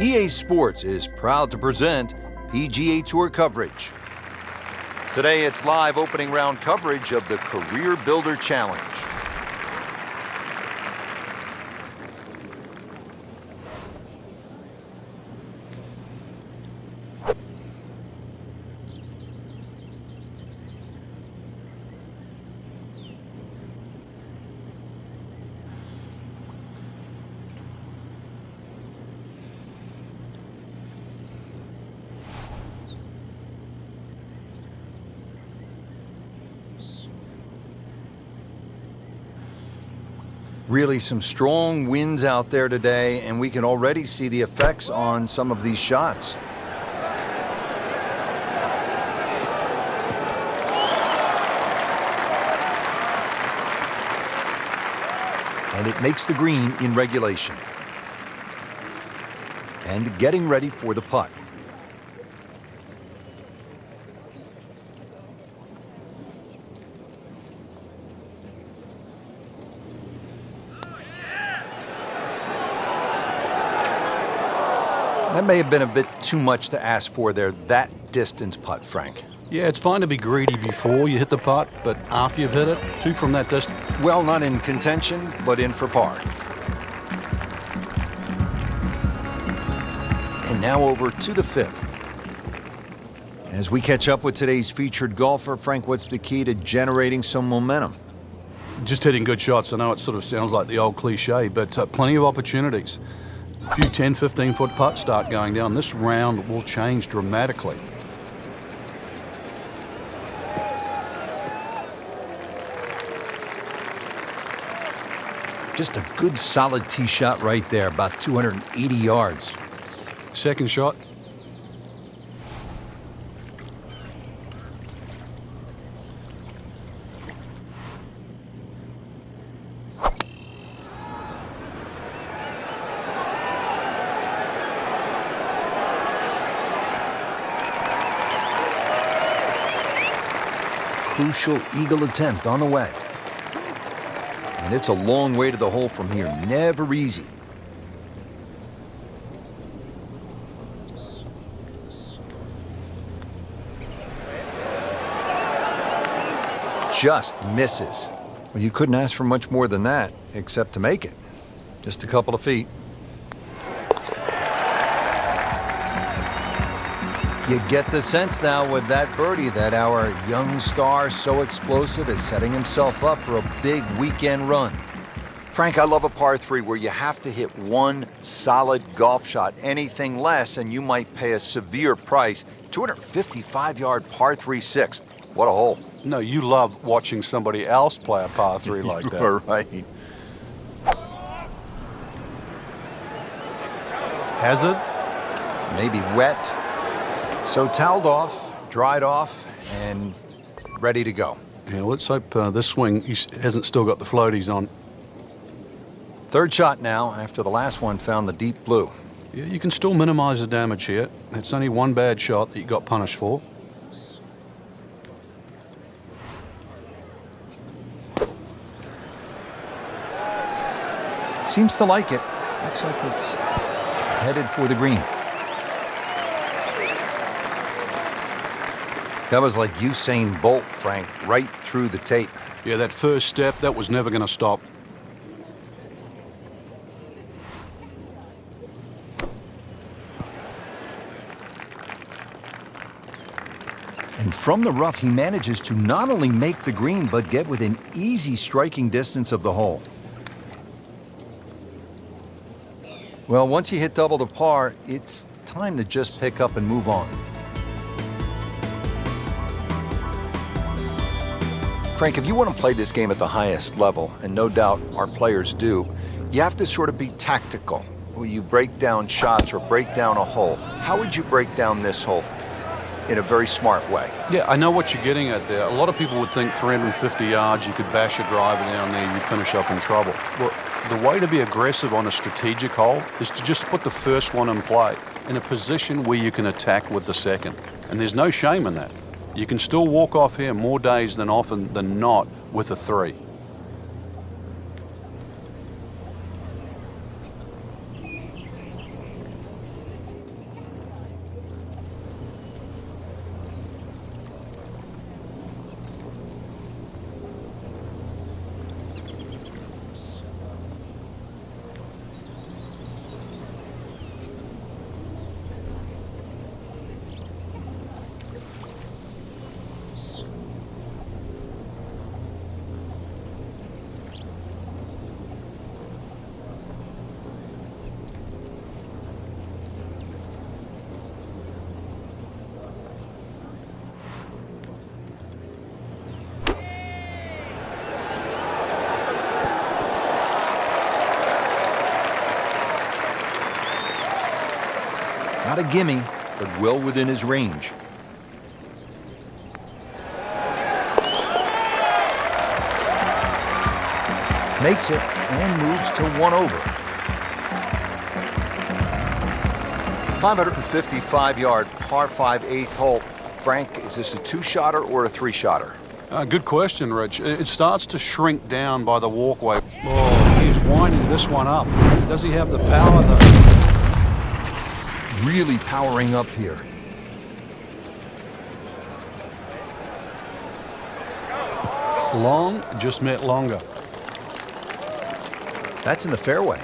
EA Sports is proud to present PGA Tour coverage. Today it's live opening round coverage of the Career Builder Challenge. Really some strong winds out there today, and we can already see the effects on some of these shots. And it makes the green in regulation. And getting ready for the putt. That may have been a bit too much to ask for there, that distance putt, Frank. Yeah, it's fine to be greedy before you hit the putt, but after you've hit it, two from that distance. Well, not in contention, but in for par. And now over to the fifth. As we catch up with today's featured golfer, Frank, what's the key to generating some momentum? Just hitting good shots. I know it sort of sounds like the old cliche, but plenty of opportunities. A few 10, 15-foot putts start going down. This round will change dramatically. Just a good solid tee shot right there, about 280 yards. Second shot. Crucial eagle attempt on the way. And it's a long way to the hole from here. Never easy. Just misses. Well, you couldn't ask for much more than that, except to make it. Just a couple of feet. You get the sense now with that birdie that our young star, so explosive, is setting himself up for a big weekend run. Frank, I love a par three where you have to hit one solid golf shot. Anything less, and you might pay a severe price. 255-yard par three sixth. What a hole. No, you love watching somebody else play a par three like that. You are right. Hazard? Maybe wet. So toweled off, dried off, and ready to go. Yeah, let's hope this swing he hasn't still got the floaties on. Third shot now, after the last one found the deep blue. Yeah, you can still minimize the damage here. It's only one bad shot that you got punished for. Seems to like it. Looks like it's headed for the green. That was like Usain Bolt, Frank, right through the tape. Yeah, that first step, that was never going to stop. And from the rough, he manages to not only make the green, but get within easy striking distance of the hole. Well, once you hit double the par, it's time to just pick up and move on. Frank, if you want to play this game at the highest level, and no doubt our players do, you have to sort of be tactical. Will you break down shots or break down a hole? How would you break down this hole in a very smart way? Yeah, I know what you're getting at there. A lot of people would think 350 yards, you could bash a driver down there, you'd finish up in trouble. Well, the way to be aggressive on a strategic hole is to just put the first one in play in a position where you can attack with the second. And there's no shame in that. You can still walk off here more days than often than not with a three. Not a gimme, but well within his range. Makes it and moves to 1 over. 555-yard par 5 eighth hole. Frank, is this a 2-shotter or a 3-shotter? Good question, Rich. It starts to shrink down by the walkway. Oh, he's winding this one up. Does he have the power, though? Really powering up here. Long just meant longer. That's in the fairway.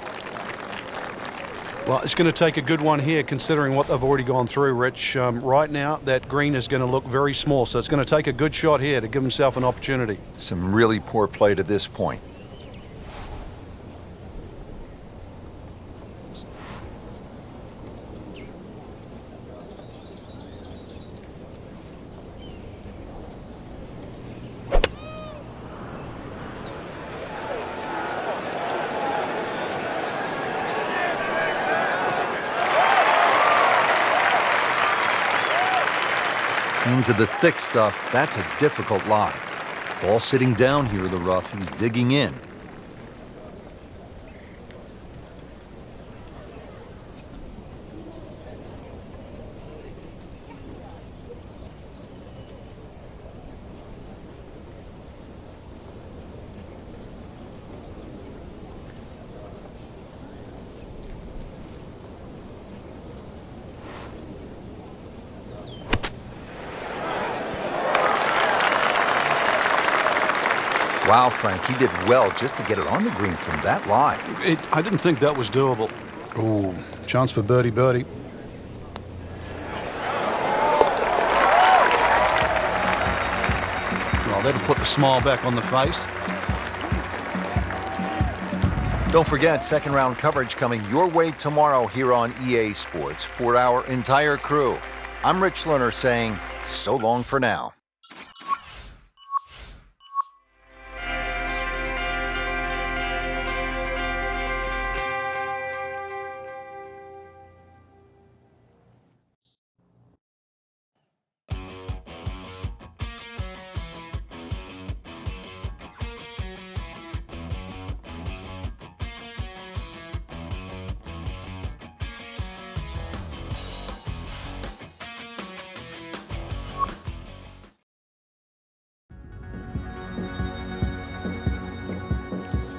Well, it's going to take a good one here, considering what they've already gone through, Rich. Right now, that green is going to look very small, so it's going to take a good shot here to give himself an opportunity. Some really poor play to this point. Into the thick stuff, that's a difficult lie. Ball sitting down here in the rough, he's digging in. Wow, Frank, he did well just to get it on the green from that lie. I didn't think that was doable. Oh, chance for birdie. Well, that'll put the smile back on the face. Don't forget, second round coverage coming your way tomorrow here on EA Sports for our entire crew. I'm Rich Lerner saying so long for now.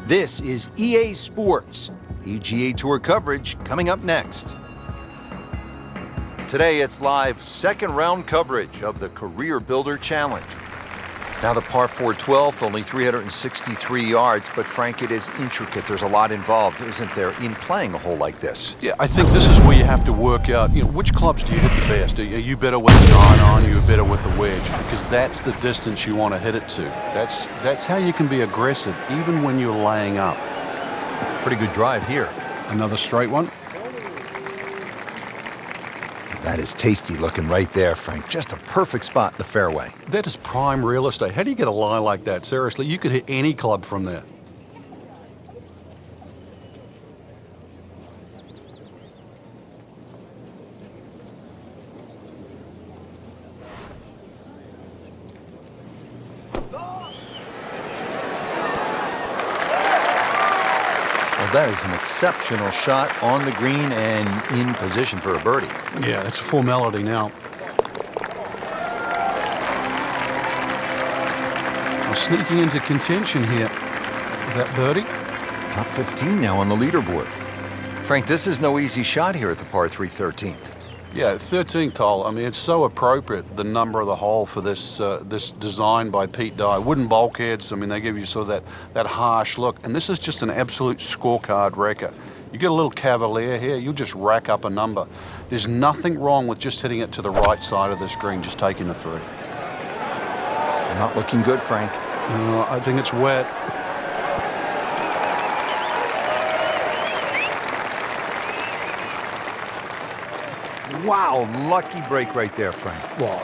This is EA Sports. PGA Tour coverage coming up next. Today it's live second round coverage of the Career Builder Challenge. Now the par 4 12th, only 363 yards, but Frank, it is intricate. There's a lot involved, isn't there, in playing a hole like this? Yeah, I think this is where you have to work out, which clubs do you hit the best? Are you better with the 9-iron, you're better with the wedge? Because that's the distance you want to hit it to. That's how you can be aggressive, even when you're laying up. Pretty good drive here. Another straight one. That is tasty looking right there, Frank. Just a perfect spot in the fairway. That is prime real estate. How do you get a lie like that? Seriously, you could hit any club from there. Well, that is an exceptional shot on the green and in position for a birdie. Yeah, it's a formality now. We're sneaking into contention here. That birdie. Top 15 now on the leaderboard. Frank, this is no easy shot here at the par 3 13th. Yeah, 13th hole. I mean, it's so appropriate, the number of the hole for this this design by Pete Dye. Wooden bulkheads, I mean, they give you sort of that harsh look. And this is just an absolute scorecard wrecker. You get a little cavalier here, you'll just rack up a number. There's nothing wrong with just hitting it to the right side of the screen, just taking a three. Not looking good, Frank. I think it's wet. Wow, lucky break right there, Frank. Well,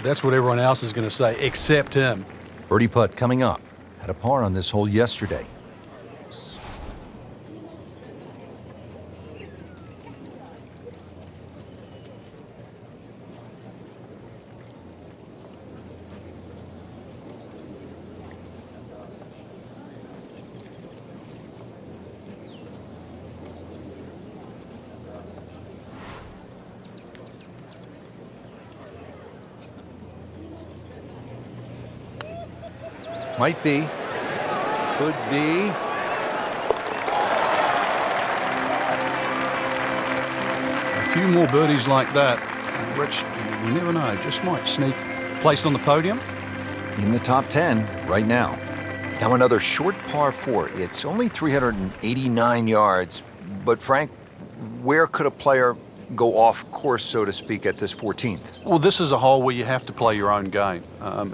that's what everyone else is going to say, except him. Birdie putt coming up. Had a par on this hole yesterday. Might be. Could be. A few more birdies like that, Rich, you never know, just might sneak placed on the podium. In the top 10 right now. Now another short par 4. It's only 389 yards. But Frank, where could a player go off course, so to speak, at this 14th? Well, this is a hole where you have to play your own game.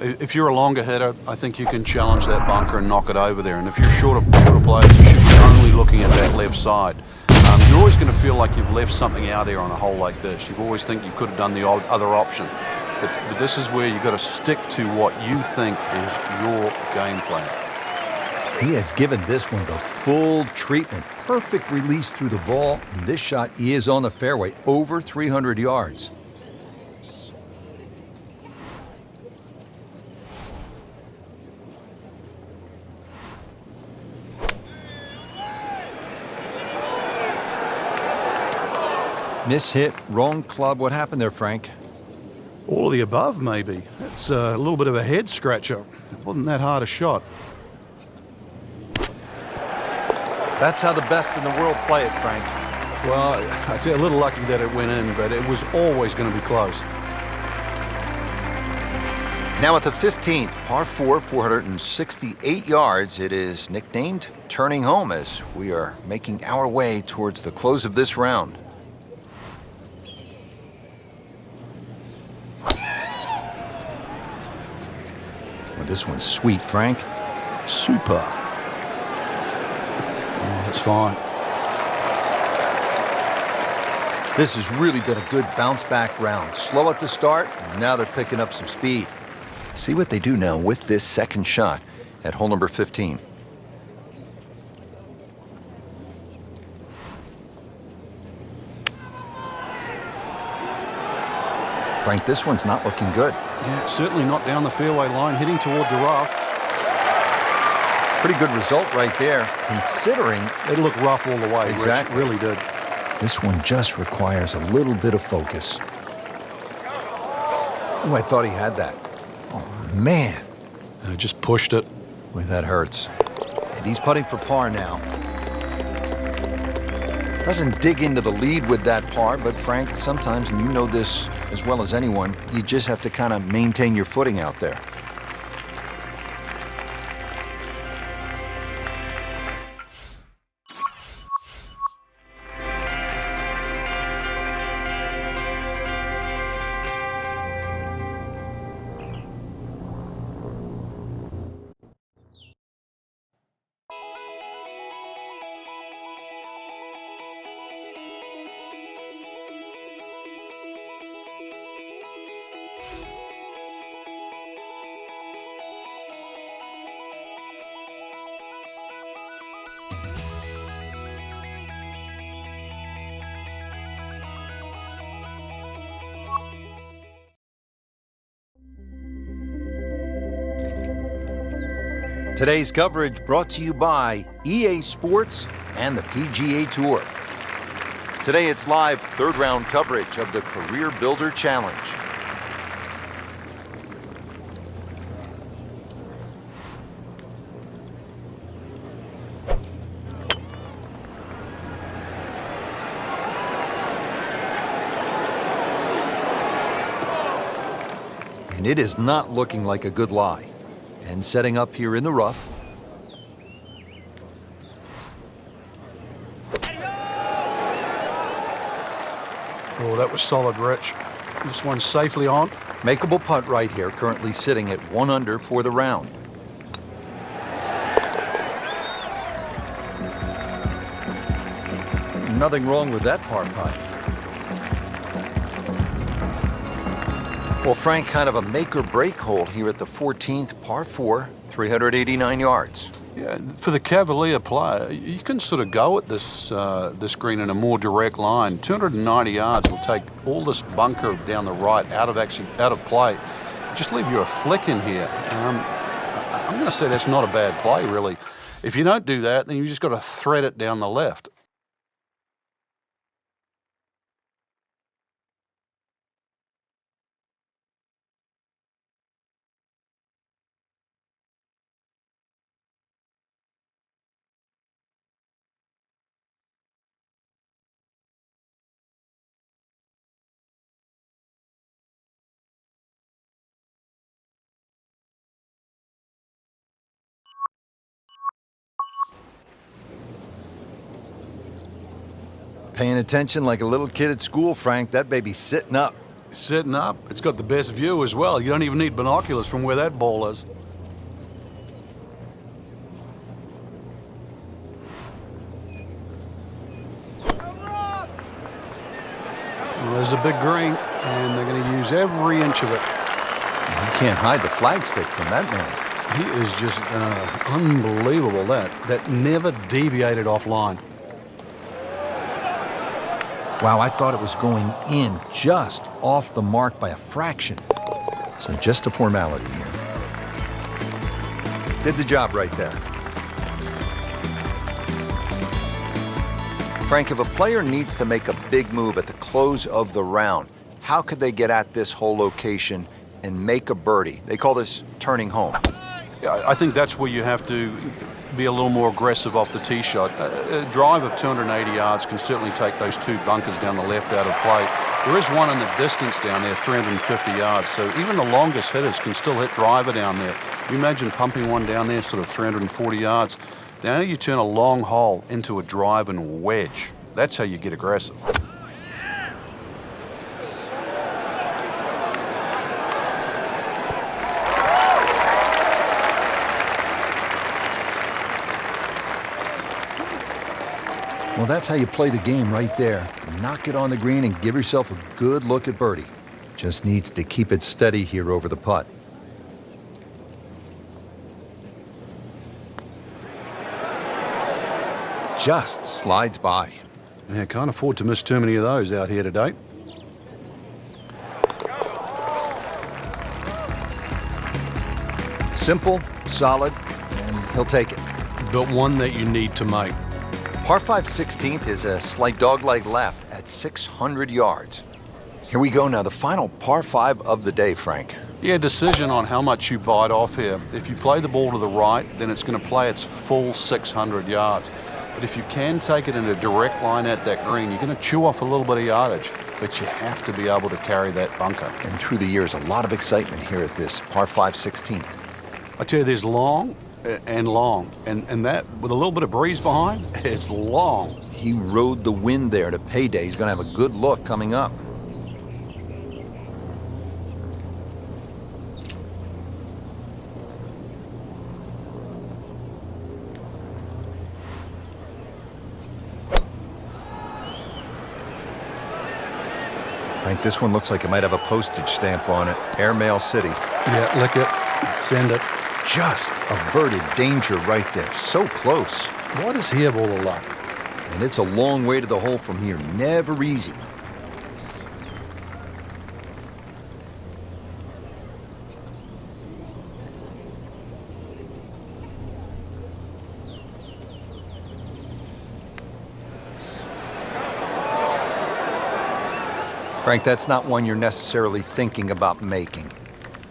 If you're a longer hitter, I think you can challenge that bunker and knock it over there. And if you're shorter players, you should be only looking at that left side. You're always going to feel like you've left something out there on a hole like this. You always think you could have done the other option. But this is where you've got to stick to what you think is your game plan. He has given this one the full treatment. Perfect release through the ball. This shot is on the fairway, over 300 yards. Miss hit, wrong club. What happened there, Frank? All of the above, maybe. It's a little bit of a head scratcher. It wasn't that hard a shot. That's how the best in the world play it, Frank. Well, I'd say a little lucky that it went in, but it was always going to be close. Now at the 15th, par 4, 468 yards. It is nicknamed Turning Home as we are making our way towards the close of this round. Well, this one's sweet, Frank. Super. Oh, that's fine. This has really been a good bounce-back round. Slow at the start, and now they're picking up some speed. See what they do now with this second shot at hole number 15. Frank, this one's not looking good. Yeah, certainly not down the fairway line, heading toward the rough. Pretty good result right there, considering It looked rough all the way. Exactly. Rich, really did. this one just requires a little bit of focus. Oh, I thought he had that. Oh, man. Just pushed it. Boy, that hurts. And he's putting for par now. Doesn't dig into the lead with that par, but Frank, sometimes, and you know this as well as anyone, you just have to kind of maintain your footing out there. Today's coverage brought to you by EA Sports and the PGA Tour. Today it's live third round coverage of the Career Builder Challenge. And it is not looking like a good lie. And setting up here in the rough. Oh, that was solid, Rich. This one's safely on. Makeable putt right here, currently sitting at 1 under for the round. Nothing wrong with that par putt. Well, Frank, kind of a make or break hole here at the 14th, par 4, 389 yards. Yeah, for the Cavalier player, you can sort of go at this this green in a more direct line. 290 yards will take all this bunker down the right out of play. Just leave you a flick in here. I'm going to say that's not a bad play, really. If you don't do that, then you just got to thread it down the left. paying attention like a little kid at school, Frank. That baby's sitting up. Sitting up. It's got the best view as well. You don't even need binoculars from where that ball is. Well, there's a big green, and they're going to use every inch of it. You can't hide the flagstick from that man. He is just unbelievable, that never deviated offline. Wow, I thought it was going in just off the mark by a fraction. So just a formality here. Did the job right there. Frank, if a player needs to make a big move at the close of the round, how could they get at this whole location and make a birdie? They call this turning home. Yeah, I think that's where you have to be a little more aggressive off the tee shot. A drive of 280 yards can certainly take those two bunkers down the left out of play. There is one in the distance down there, 350 yards, so even the longest hitters can still hit driver down there. You imagine pumping one down there sort of 340 yards. Now you turn a long hole into a drive and wedge. That's how you get aggressive. Well, that's how you play the game right there. Knock it on the green and give yourself a good look at birdie. Just needs to keep it steady here over the putt. Just slides by. Yeah, can't afford to miss too many of those out here today. Simple, solid, and he'll take it. But one that you need to make. Par 5 16th is a slight dogleg left at 600 yards. Here we go now, the final par 5 of the day, Frank. Yeah, decision on how much you bite off here. If you play the ball to the right, then it's going to play its full 600 yards. But if you can take it in a direct line at that green, you're going to chew off a little bit of yardage. But you have to be able to carry that bunker. And through the years, a lot of excitement here at this par 5 16th. I tell you, there's long and long. And that, with a little bit of breeze behind, it's long. He rode the wind there to payday. He's going to have a good look coming up. Frank, this one looks like it might have a postage stamp on it. Airmail City. Yeah, lick it, send it. Just averted danger right there. So close. Why does he have all the luck? And it's a long way to the hole from here. Never easy. Frank, that's not one you're necessarily thinking about making.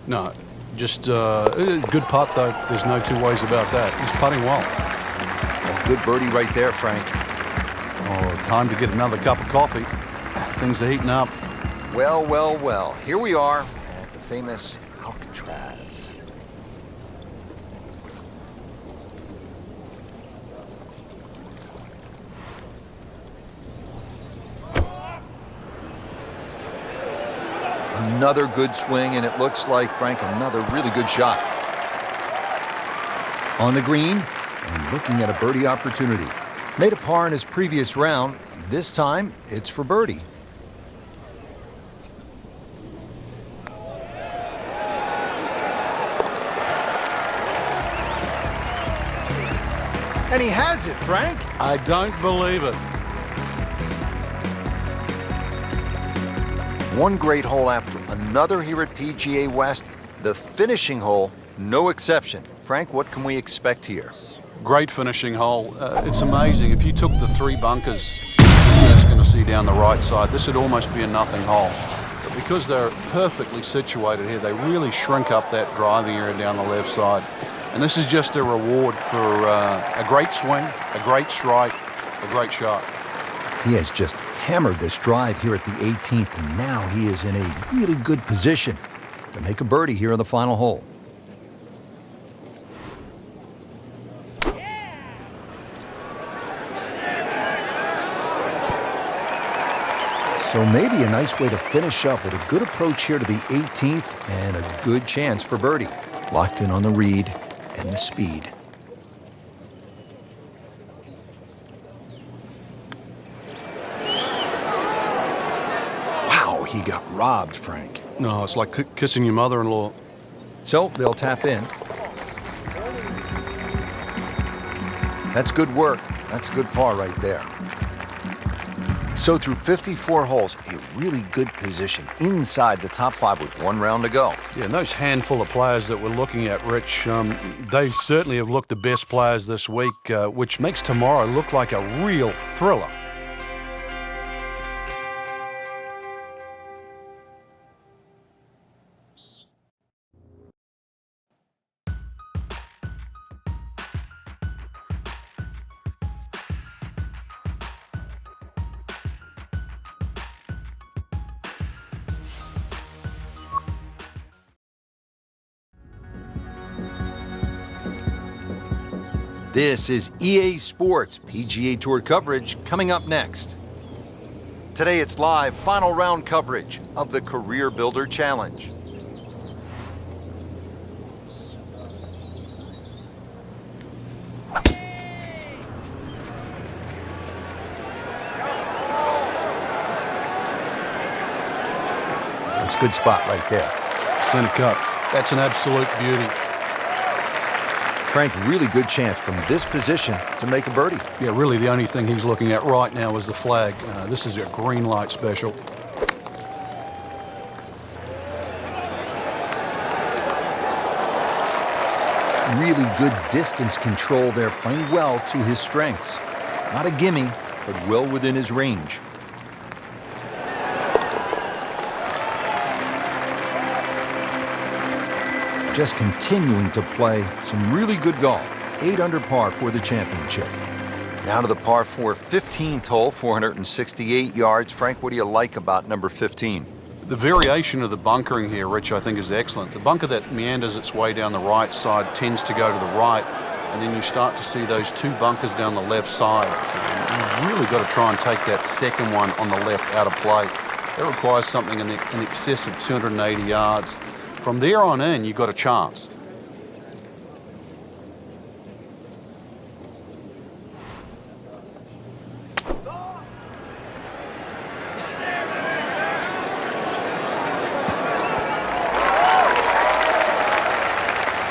No, just good putt, though. There's no two ways about that. He's putting well. A good birdie right there, Frank. Oh, time to get another cup of coffee. Things are heating up. Well, well, well. Here we are at the famous Alcatraz. Another good swing, and it looks like, Frank, another really good shot. On the green, and looking at a birdie opportunity. Made a par in his previous round. This time, it's for birdie. And he has it, Frank. I don't believe it. One great hole after another here at PGA West. The finishing hole, no exception. Frank, what can we expect here? Great finishing hole. It's amazing. If you took the three bunkers you're just going to see down the right side, this would almost be a nothing hole. But because they're perfectly situated here, they really shrink up that driving area down the left side. And this is just a reward for a great swing, a great strike, a great shot. He has just hammered this drive here at the 18th, and now he is in a really good position to make a birdie here on the final hole. So maybe a nice way to finish up with a good approach here to the 18th and a good chance for birdie. Locked in on the read and the speed. Wow, he got robbed, Frank. No, it's like kissing your mother-in-law. So they'll tap in. That's good work. That's a good par right there. So through 54 holes, a really good position inside the top 5 with 1 round to go. Yeah, and those handful of players that we're looking at, Rich, they certainly have looked the best players this week, which makes tomorrow look like a real thriller. This is EA Sports PGA Tour coverage coming up next. Today it's live final round coverage of the Career Builder Challenge. That's a good spot right there. Center cut. That's an absolute beauty. Frank, really good chance from this position to make a birdie. Yeah, really the only thing he's looking at right now is the flag. This is a green light special. Really good distance control there, playing well to his strengths. Not a gimme, but well within his range. Just continuing to play some really good golf. 8 under par for the championship. Now to the par 4 15th hole, 468 yards. Frank, what do you like about number 15? The variation of the bunkering here, Rich, I think is excellent. The bunker that meanders its way down the right side tends to go to the right, and then you start to see those 2 bunkers down the left side. You've really got to try and take that second one on the left out of play. That requires something in excess of 280 yards. From there on in, you've got a chance.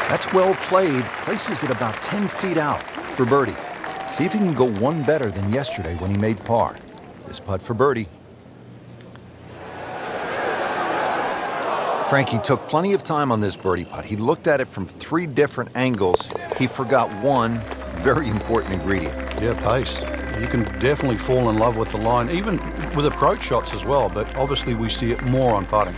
That's well played. Places it about 10 feet out for birdie. See if he can go one better than yesterday when he made par. This putt for birdie. Frankie took plenty of time on this birdie putt. He looked at it from 3 different angles. He forgot one very important ingredient. Yeah, pace. You can definitely fall in love with the line, even with approach shots as well, but obviously we see it more on putting.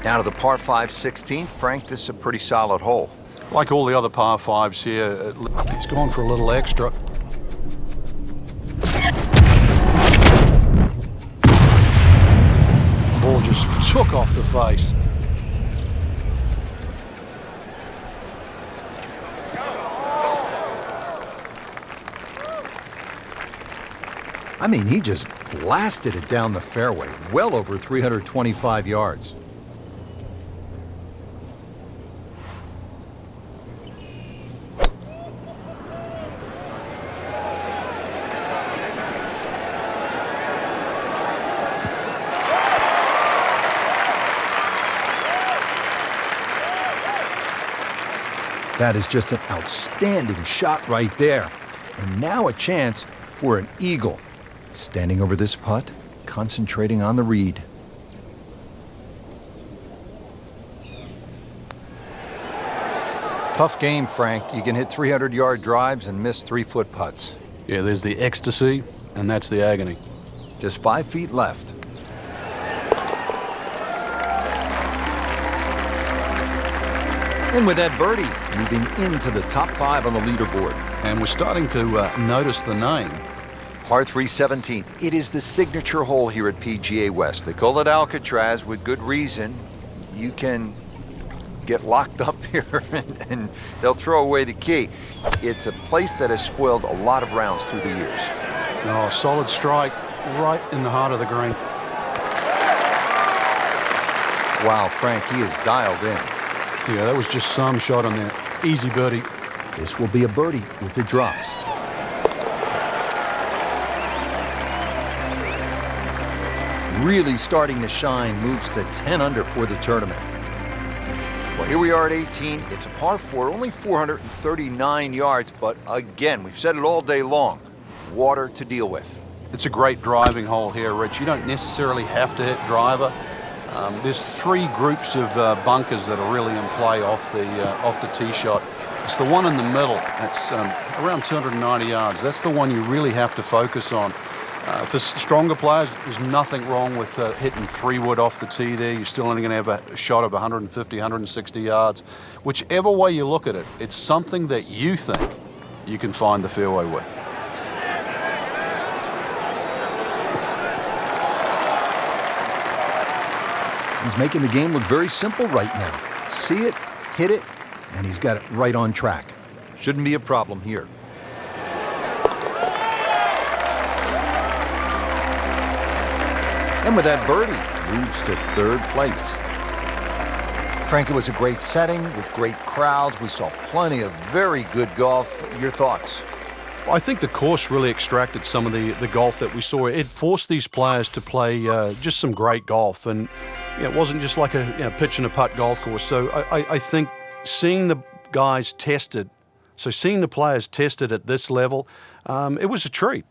Now to the par 5 16th. Frank, this is a pretty solid hole. Like all the other par 5s here, he's gone for a little extra. Ball just took off the face. I mean, he just blasted it down the fairway, well over 325 yards. That is just an outstanding shot right there. And now a chance for an eagle. Standing over this putt, concentrating on the read. Tough game, Frank. You can hit 300-yard drives and miss 3-foot putts. Yeah, there's the ecstasy, and that's the agony. Just 5 feet left. And with that birdie, moving into the top 5 on the leaderboard. And we're starting to notice the name. Par 3 17th. It is the signature hole here at PGA West. They call it Alcatraz with good reason. You can get locked up here and they'll throw away the key. It's a place that has spoiled a lot of rounds through the years. Oh, solid strike right in the heart of the green. Wow, Frank, he is dialed in. Yeah, that was just some shot on there. Easy birdie. This will be a birdie if it drops. Really starting to shine, moves to 10 under for the tournament. Well, here we are at 18. It's a par 4, only 439 yards, but again, we've said it all day long, water to deal with. It's a great driving hole here, Rich. You don't necessarily have to hit driver. There's 3 groups of bunkers that are really in play off the tee shot. It's the one in the middle. That's around 290 yards. That's the one you really have to focus on. For stronger players, there's nothing wrong with hitting 3-wood off the tee there. You're still only going to have a shot of 150, 160 yards. Whichever way you look at it, it's something that you think you can find the fairway with. He's making the game look very simple right now. See it, hit it, and he's got it right on track. Shouldn't be a problem here. And with that birdie, moves to 3rd place. Frank, it was a great setting with great crowds. We saw plenty of very good golf. Your thoughts? I think the course really extracted some of the golf that we saw. It forced these players to play just some great golf, and it wasn't just like a pitch and a putt golf course. So I think seeing the guys tested, seeing the players tested at this level, it was a treat.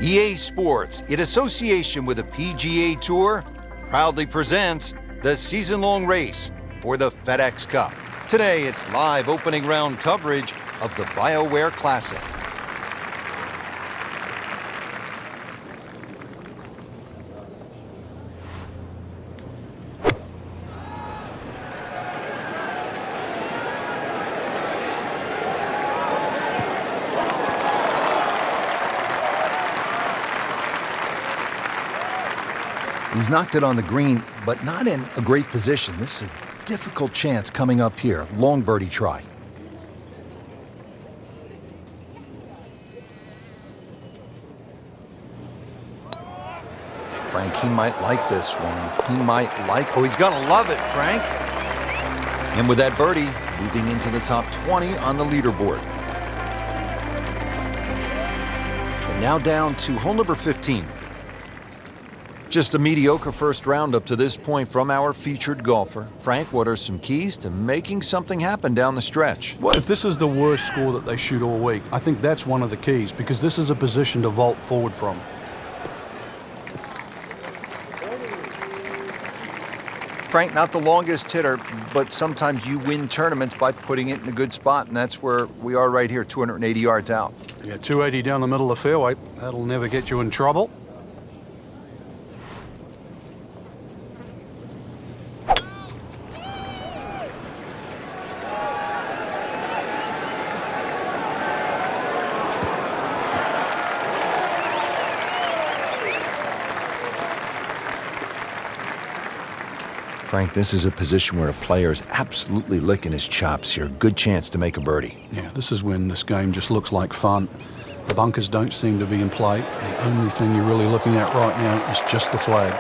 EA Sports, in association with the PGA Tour, proudly presents the season-long race for the FedEx Cup. Today, it's live opening round coverage of the BioWare Classic. He's knocked it on the green, but not in a great position. This is a difficult chance coming up here. Long birdie try. Frank, he might like this one. He might like... Oh, he's gonna love it, Frank. And with that birdie, moving into the top 20 on the leaderboard. And now down to hole number 15. Just a mediocre first round up to this point from our featured golfer. Frank, what are some keys to making something happen down the stretch? Well, if this is the worst score that they shoot all week, I think that's one of the keys, because this is a position to vault forward from. Frank, not the longest hitter, but sometimes you win tournaments by putting it in a good spot, and that's where we are right here, 280 yards out. Yeah, 280 down the middle of the fairway. That'll never get you in trouble. Frank, this is a position where a player is absolutely licking his chops here. Good chance to make a birdie. Yeah, this is when this game just looks like fun. The bunkers don't seem to be in play. The only thing you're really looking at right now is just the flag.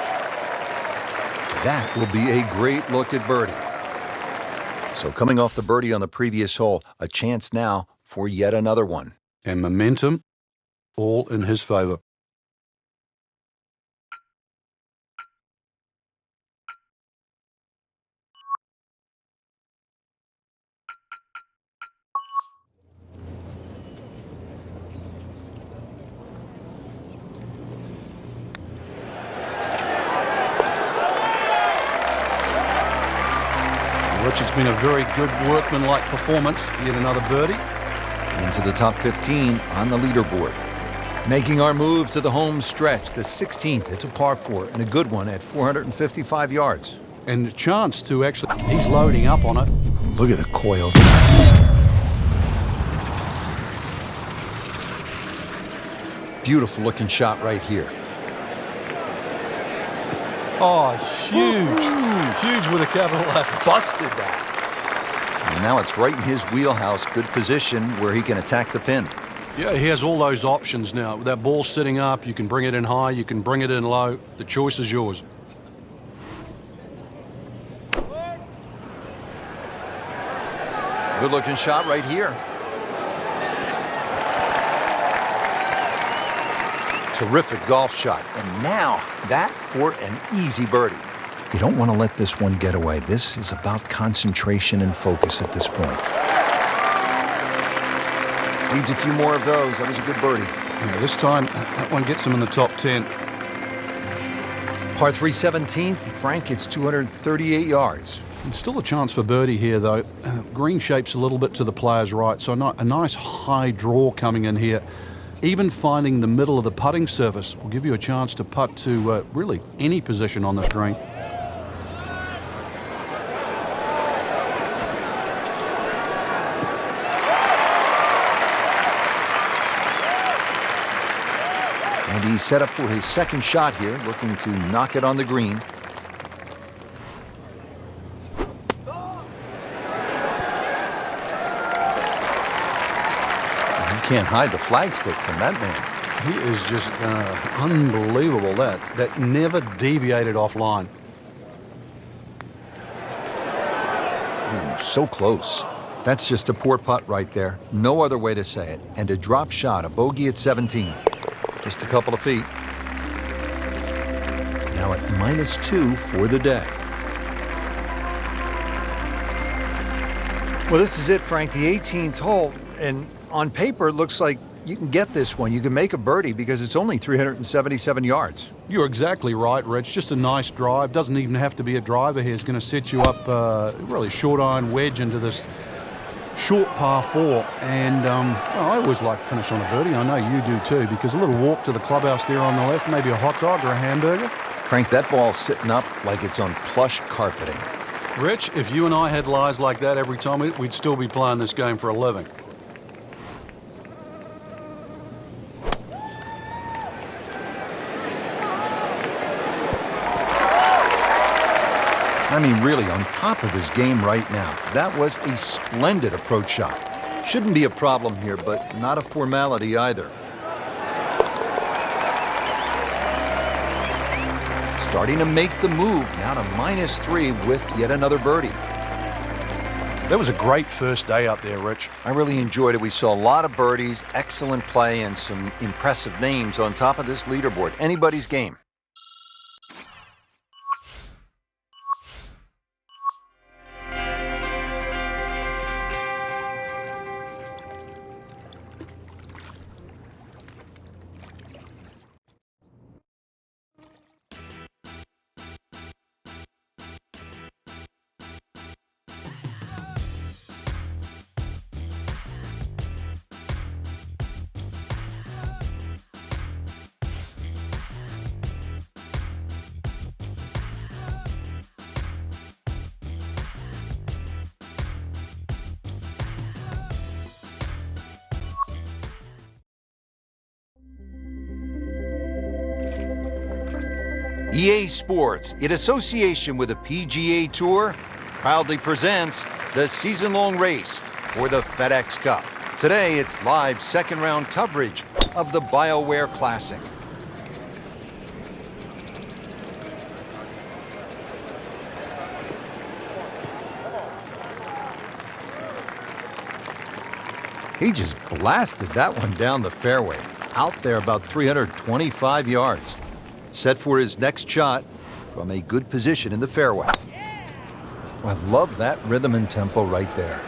That will be a great look at birdie. So coming off the birdie on the previous hole, a chance now for yet another one. And momentum all in his favor. Richard's been a very good workmanlike performance. Yet another birdie. Into the top 15 on the leaderboard. Making our move to the home stretch, the 16th. It's a par 4 and a good one at 455 yards. And the chance to actually, he's loading up on it. Look at the coil. Beautiful looking shot right here. Oh, huge. Huge with a capital H. Busted that. And now it's right in his wheelhouse. Good position where he can attack the pin. Yeah, he has all those options now. With that ball sitting up, you can bring it in high, you can bring it in low. The choice is yours. Good looking shot right here. Terrific golf shot. And now that for an easy birdie. You don't want to let this one get away. This is about concentration and focus at this point. Needs a few more of those. That was a good birdie. Yeah, this time, that one gets him in the top 10. Par 3 17th. Frank, it's 238 yards. And still a chance for birdie here, though. Green shape's a little bit to the player's right, so a nice high draw coming in here. Even finding the middle of the putting surface will give you a chance to putt to really any position on this green. And he's set up for his second shot here, looking to knock it on the green. You can't hide the flagstick from that man. He is just unbelievable. That never deviated offline. Ooh, so close. That's just a poor putt right there. No other way to say it. And a drop shot, a bogey at 17. Just a couple of feet. Now at -2 for the day. Well, this is it, Frank, the 18th hole. And on paper, it looks like you can get this one. You can make a birdie because it's only 377 yards. You're exactly right, Rich. Just a nice drive. Doesn't even have to be a driver here. It's going to set you up really short iron wedge into this short par 4. And I always like to finish on a birdie. I know you do too, because a little walk to the clubhouse there on the left, maybe a hot dog or a hamburger. Frank, that ball's sitting up like it's on plush carpeting. Rich, if you and I had lies like that every time, we'd still be playing this game for a living. I mean, really on top of his game right now. That was a splendid approach shot. Shouldn't be a problem here, but not a formality either. Starting to make the move, now to -3 with yet another birdie. That was a great first day up there, Rich. I really enjoyed it. We saw a lot of birdies, excellent play, and some impressive names on top of this leaderboard. Anybody's game. EA Sports, in association with the PGA Tour, proudly presents the season-long race for the FedEx Cup. Today, it's live second-round coverage of the BioWare Classic. He just blasted that one down the fairway, out there about 325 yards. Set for his next shot from a good position in the fairway. I love that rhythm and tempo right there.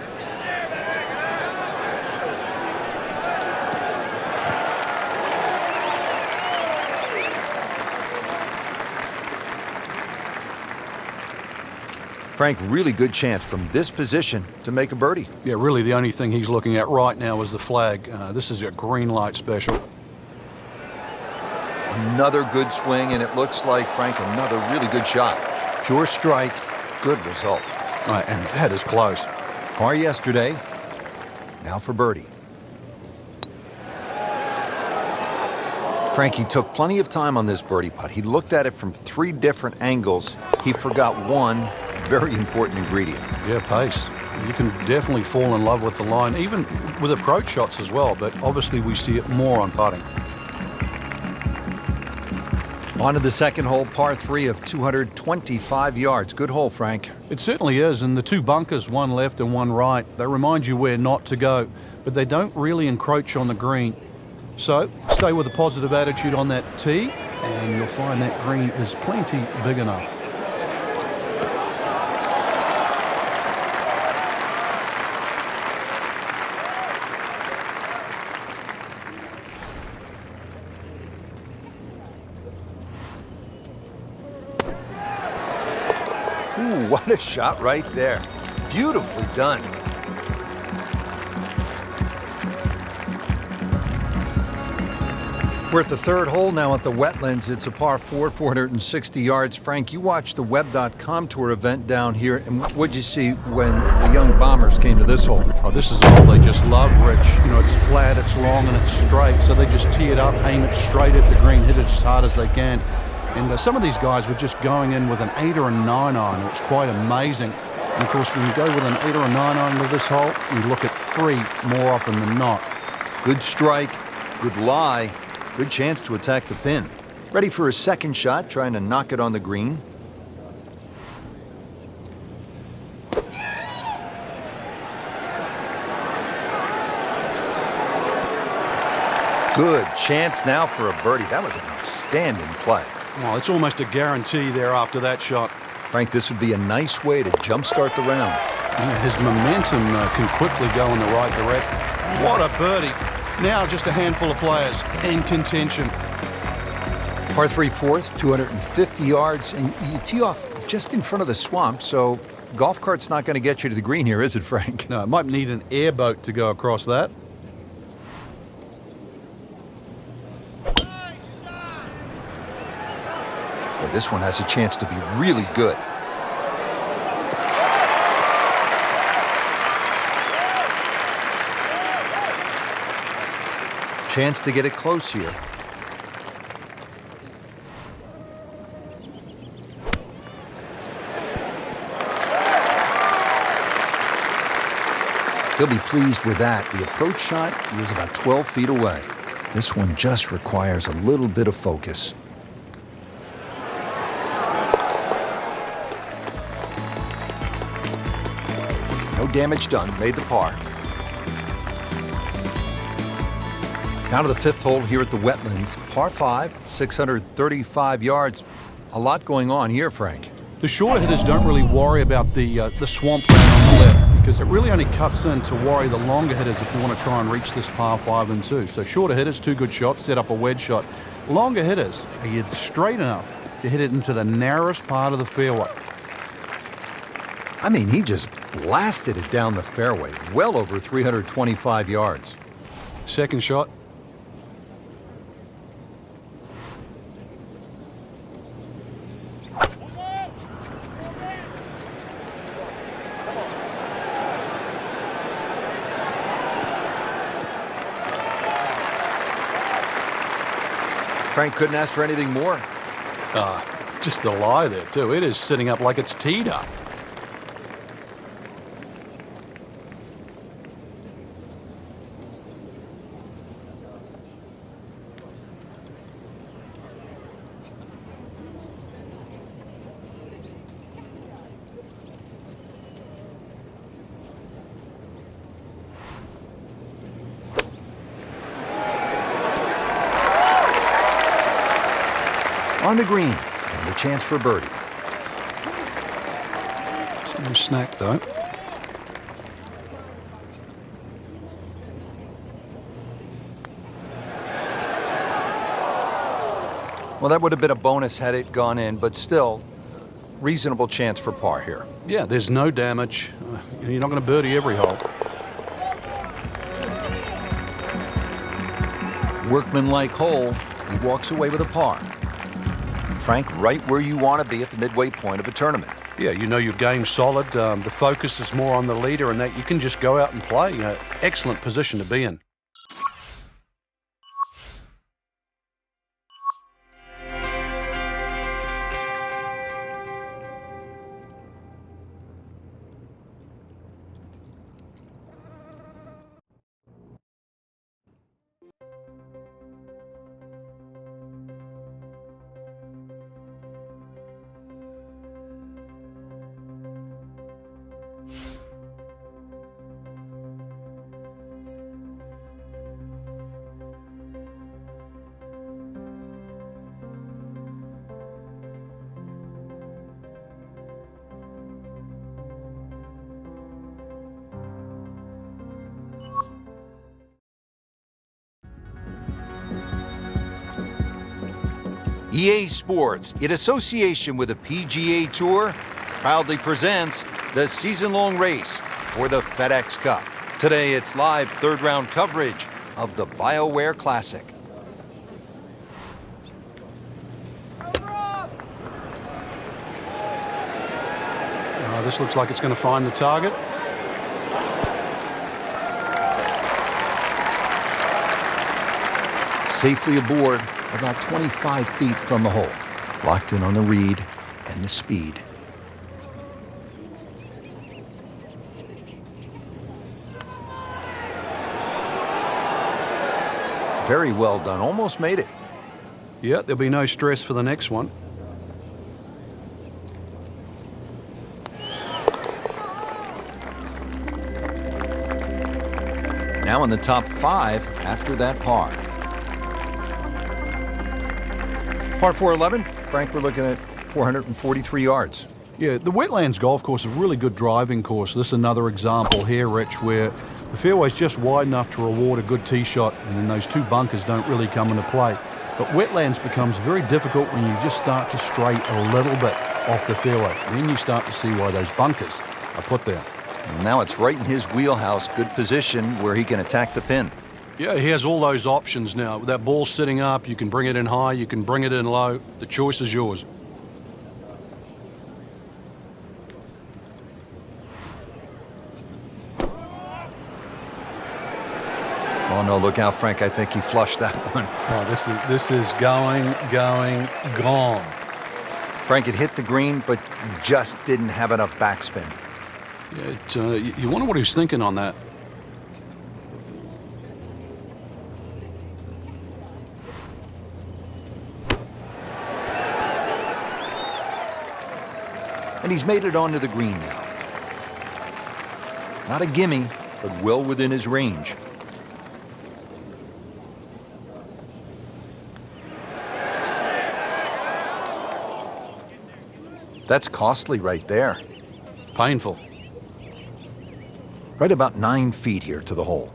Frank, really good chance from this position to make a birdie. Yeah, really the only thing he's looking at right now is the flag. This is a green light special. Another good swing, and it looks like, Frank, another really good shot. Pure strike, good result. And that is close. Par yesterday, now for birdie. Frank, he took plenty of time on this birdie putt. He looked at it from 3 different angles. He forgot one very important ingredient. Yeah, pace. You can definitely fall in love with the line, even with approach shots as well, but obviously we see it more on putting. On to the second hole, par 3 of 225 yards. Good hole, Frank. It certainly is, and the 2 bunkers, one left and one right, they remind you where not to go, but they don't really encroach on the green. So stay with a positive attitude on that tee, and you'll find that green is plenty big enough. Ooh, what a shot right there. Beautifully done. We're at the third hole now at the Wetlands. It's a par 4, 460 yards. Frank, you watched the Web.com Tour event down here, and what'd you see when the young Bombers came to this hole? Oh, this is a hole they just love, Rich. You know, it's flat, it's long, and it's straight, so they just tee it up, aim it straight at the green, hit it as hard as they can. And some of these guys were just going in with an 8 or a 9 iron. It's quite amazing. And of course, when you go with an 8 or a 9 iron to this hole, you look at 3 more often than not. Good strike, good lie, good chance to attack the pin. Ready for a second shot, trying to knock it on the green. Good chance now for a birdie. That was an outstanding play. Well, it's almost a guarantee there after that shot. Frank, this would be a nice way to jumpstart the round. Yeah, his momentum can quickly go in the right direction. What a birdie. Now just a handful of players in contention. Par 3 fourth, 250 yards, and you tee off just in front of the swamp, so golf cart's not going to get you to the green here, is it, Frank? No, it might need an airboat to go across that. Well, this one has a chance to be really good. Chance to get it close here. He'll be pleased with that. The approach shot is about 12 feet away. This one just requires a little bit of focus. No damage done. Made the par. Now to the fifth hole here at the Wetlands. Par 5, 635 yards. A lot going on here, Frank. The shorter hitters don't really worry about the swampland on the left, because it really only cuts in to worry the longer hitters if you want to try and reach this par 5 and 2. So shorter hitters, 2 good shots, set up a wedge shot. Longer hitters, are you straight enough to hit it into the narrowest part of the fairway? I mean, he just blasted it down the fairway, well over 325 yards. Second shot. Frank couldn't ask for anything more. Just the lie there, too. It is sitting up like it's teed up. On the green, and the chance for birdie. It's no snack, though. Well, that would have been a bonus had it gone in, but still, reasonable chance for par here. Yeah, there's no damage. You're not going to birdie every hole. Workmanlike hole, he walks away with a par. Frank, right where you want to be at the midway point of a tournament. Yeah, you know your game's solid. The focus is more on the leader, and that you can just go out and play. Excellent position to be in. EA Sports, in association with the PGA Tour, proudly presents the season-long race for the FedEx Cup. Today, it's live third-round coverage of the BioWare Classic. This looks like it's going to find the target. Safely aboard, about 25 feet from the hole. Locked in on the read and the speed. Very well done, almost made it. Yeah, there'll be no stress for the next one. Now in the top 5 after that par. Par 411, Frank, we're looking at 443 yards. Yeah, the Wetlands Golf Course is a really good driving course. This is another example here, Rich, where the fairway's just wide enough to reward a good tee shot, and then those two bunkers don't really come into play. But Wetlands becomes very difficult when you just start to stray a little bit off the fairway. Then you start to see why those bunkers are put there. And now it's right in his wheelhouse, good position where he can attack the pin. Yeah, he has all those options now. With that ball sitting up, you can bring it in high, you can bring it in low. The choice is yours. Oh no, look out, Frank. I think he flushed that one. Oh, this is gone. Frank, it hit the green, but just didn't have enough backspin. Yeah, you wonder what he's thinking on that. And he's made it onto the green now. Not a gimme, but well within his range. That's costly right there. Painful. Right about 9 feet here to the hole.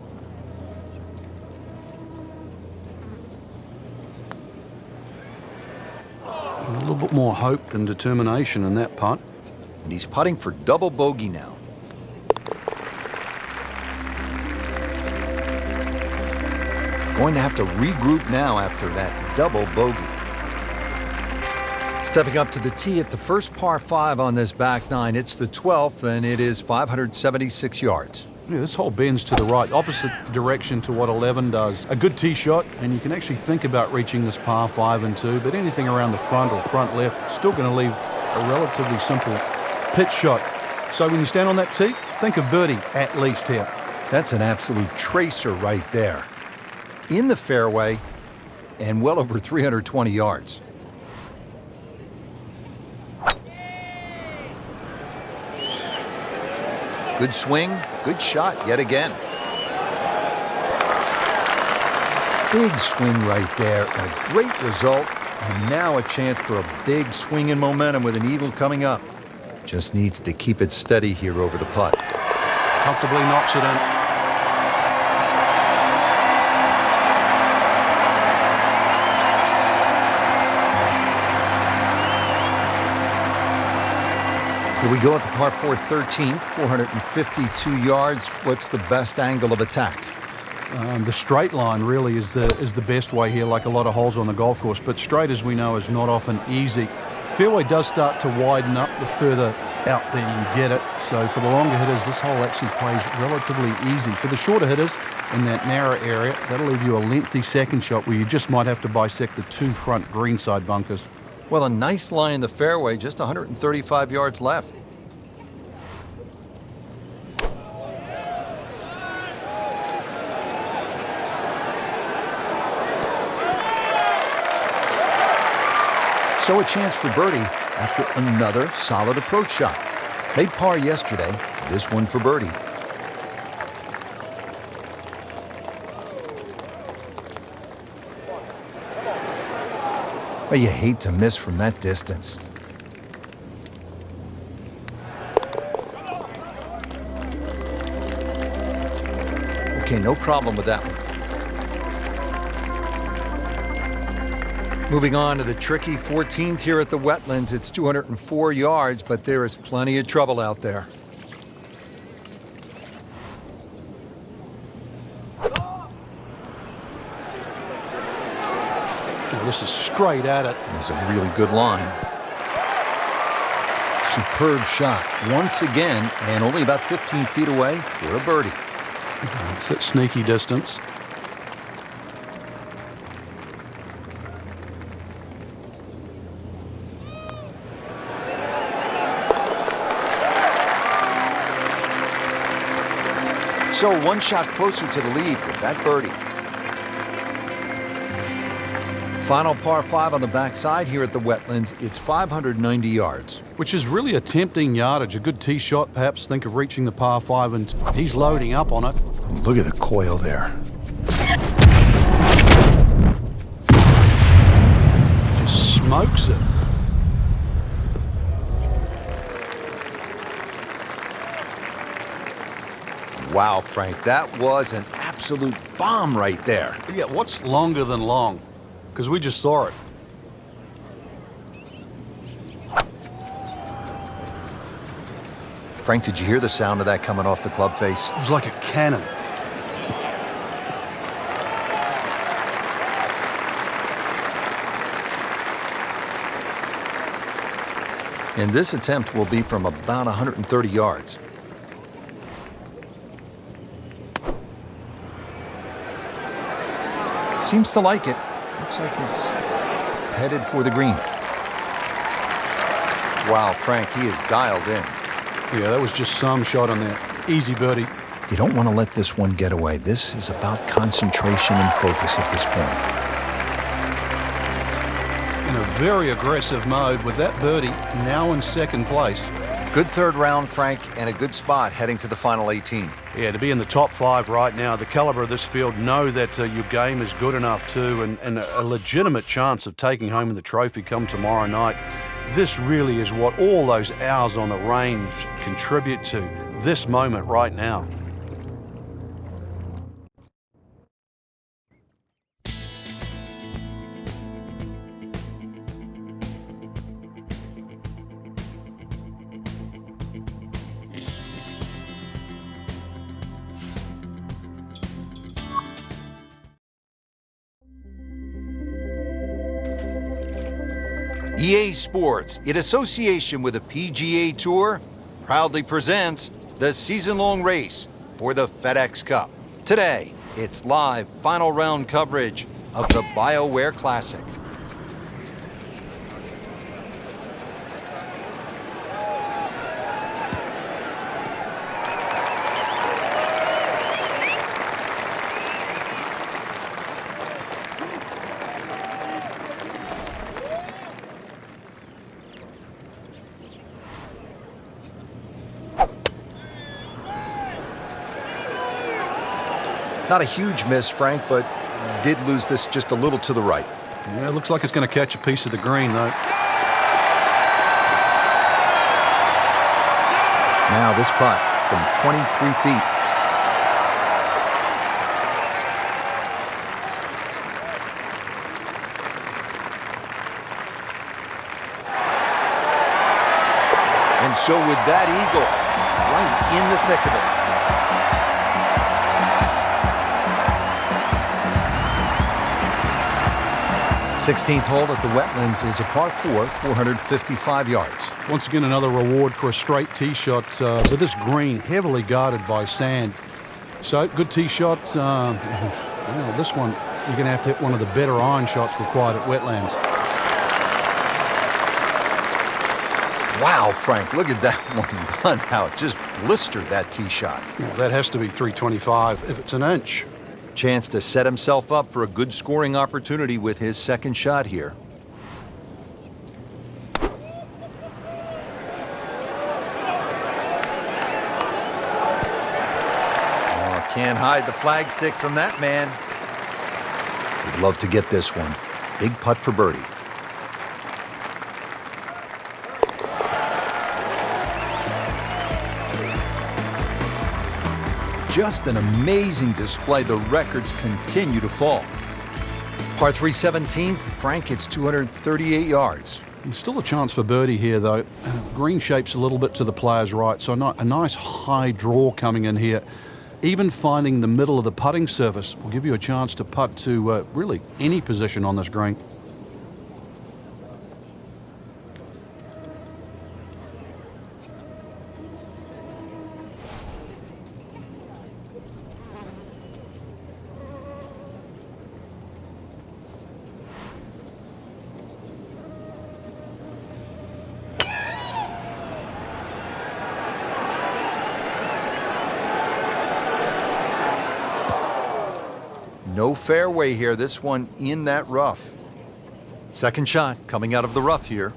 A little bit more hope and determination in that putt. And he's putting for double bogey now. Going to have to regroup now after that double bogey. Stepping up to the tee at the first par 5 on this back 9. It's the 12th, and it is 576 yards. Yeah, this hole bends to the right, opposite direction to what 11 does. A good tee shot, and you can actually think about reaching this par 5 and 2, but anything around the front or front left, still going to leave a relatively simple pitch shot. So when you stand on that tee, think of birdie at least here. That's an absolute tracer right there. In the fairway, and well over 320 yards. Good swing, good shot yet again. Big swing right there, and a great result. And now a chance for a big swing in momentum with an eagle coming up. Just needs to keep it steady here over the putt. Comfortably knocks it in. Here we go at the par 4 13th, 452 yards. What's the best angle of attack? The straight line really is the best way here, like a lot of holes on the golf course. But straight, as we know, is not often easy. Fairway does start to widen up the further out there you get it. So for the longer hitters, this hole actually plays relatively easy. For the shorter hitters in that narrow area, that'll leave you a lengthy second shot where you just might have to bisect the 2 front greenside bunkers. Well, a nice lie in the fairway, just 135 yards left. So a chance for birdie after another solid approach shot. Made par yesterday, this one for birdie. But you hate to miss from that distance. Okay, no problem with that one. Moving on to the tricky 14th here at the Wetlands. It's 204 yards, but there is plenty of trouble out there. Well, this is straight at it. It's a really good line. Superb shot once again, and only about 15 feet away for a birdie. It's that sneaky distance. So one shot closer to the lead with that birdie. Final par 5 on the backside here at the Wetlands. It's 590 yards. Which is really a tempting yardage. A good tee shot, perhaps think of reaching the par 5, and he's loading up on it. Look at the coil there. Just smokes it. Wow, Frank, that was an absolute bomb right there. Yeah, what's longer than long? Because we just saw it. Frank, did you hear the sound of that coming off the club face? It was like a cannon. And this attempt will be from about 130 yards. Seems to like it. Looks like it's headed for the green. Wow, Frank, he is dialed in. Yeah, that was just some shot on there. Easy birdie. You don't want to let this one get away. This is about concentration and focus at this point. In a very aggressive mode with that birdie now in second place. Good third round, Frank, and a good spot heading to the final 18. Yeah, to be in the top 5 right now, the caliber of this field, know that your game is good enough too, and a legitimate chance of taking home the trophy come tomorrow night. This really is what all those hours on the range contribute to, this moment right now. EA Sports, in association with the PGA Tour, proudly presents the season-long race for the FedEx Cup. Today, it's live final round coverage of the BioWare Classic. Not a huge miss, Frank, but did lose this just a little to the right. Yeah, it looks like it's going to catch a piece of the green, though. Now this putt from 23 feet. And so with that eagle, right in the thick of it. 16th hole at the Wetlands is a par 4, 455 yards. Once again, another reward for a straight tee shot with this green heavily guarded by sand. So, good tee shot. This one, you're going to have to hit one of the better iron shots required at Wetlands. Wow, Frank, look at that one run out. Just blistered that tee shot. Well, that has to be 325 if it's an inch. Chance to set himself up for a good scoring opportunity with his second shot here. Oh, can't hide the flagstick from that man. Would love to get this one. Big putt for birdie. Just an amazing display. The records continue to fall. Par 3 17th, Frank hits 238 yards. There's still a chance for birdie here, though. Green shape's a little bit to the player's right, so a nice high draw coming in here. Even finding the middle of the putting surface will give you a chance to putt to really any position on this green. No fairway here, this one in that rough. Second shot coming out of the rough here.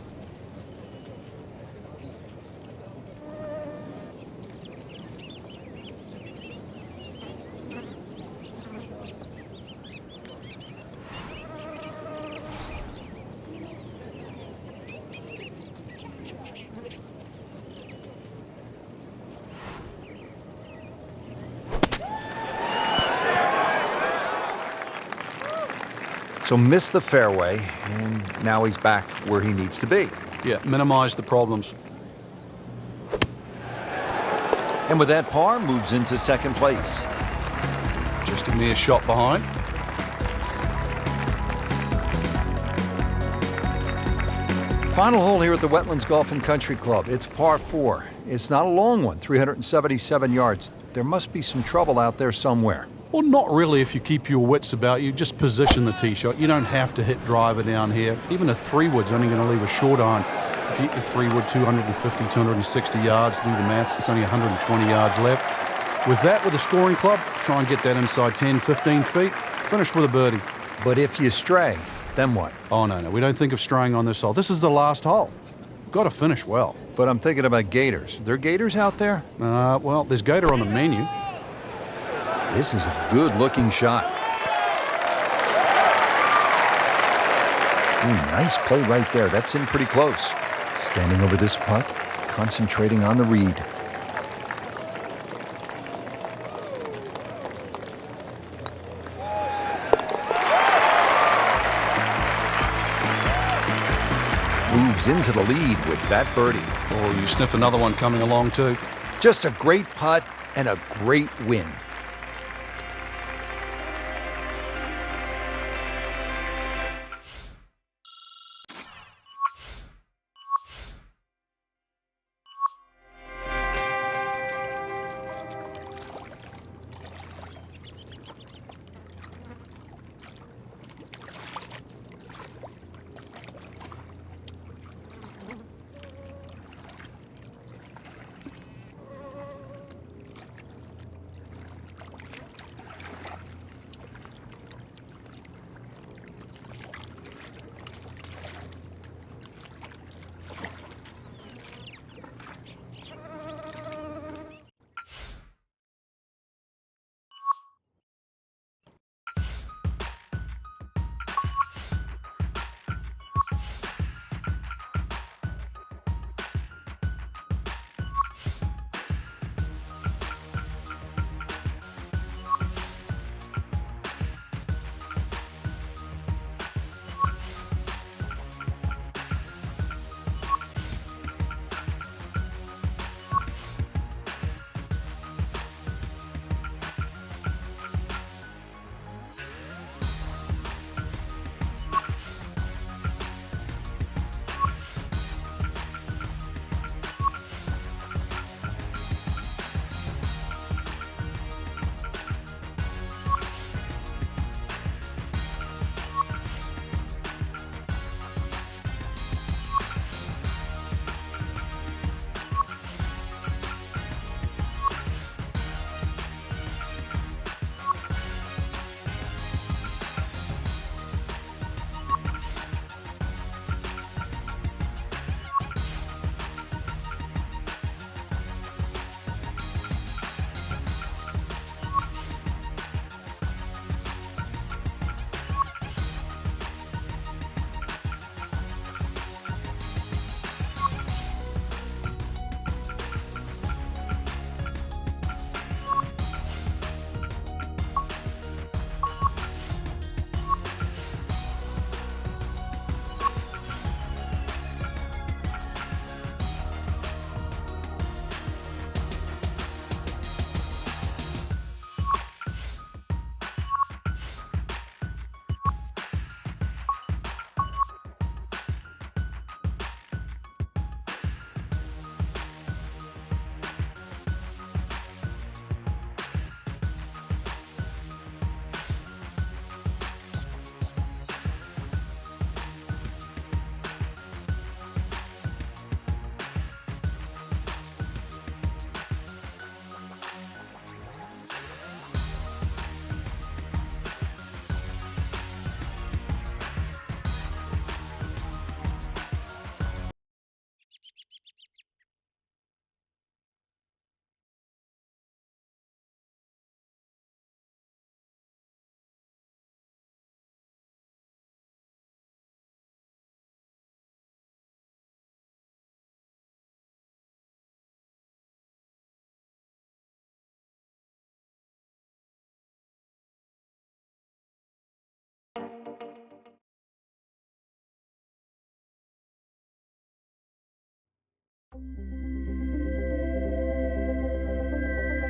So missed the fairway, and now he's back where he needs to be. Yeah, minimize the problems. And with that par, moves into second place. Just a mere shot behind. Final hole here at the Wetlands Golf and Country Club. It's par 4. It's not a long one, 377 yards. There must be some trouble out there somewhere. Well, not really if you keep your wits about you. Just position the tee shot. You don't have to hit driver down here. Even a 3-wood's only going to leave a short iron. If you hit your 3-wood 250, 260 yards, do the maths, it's only 120 yards left. With that, with a scoring club, try and get that inside 10, 15 feet. Finish with a birdie. But if you stray, then what? Oh, no, we don't think of straying on this hole. This is the last hole. Got to finish well. But I'm thinking about gators. Are there gators out there? Well, there's gator on the menu. This is a good-looking shot. Nice play right there. That's in pretty close. Standing over this putt, concentrating on the read. Moves into the lead with that birdie. Oh, you sniff another one coming along too. Just a great putt and a great win.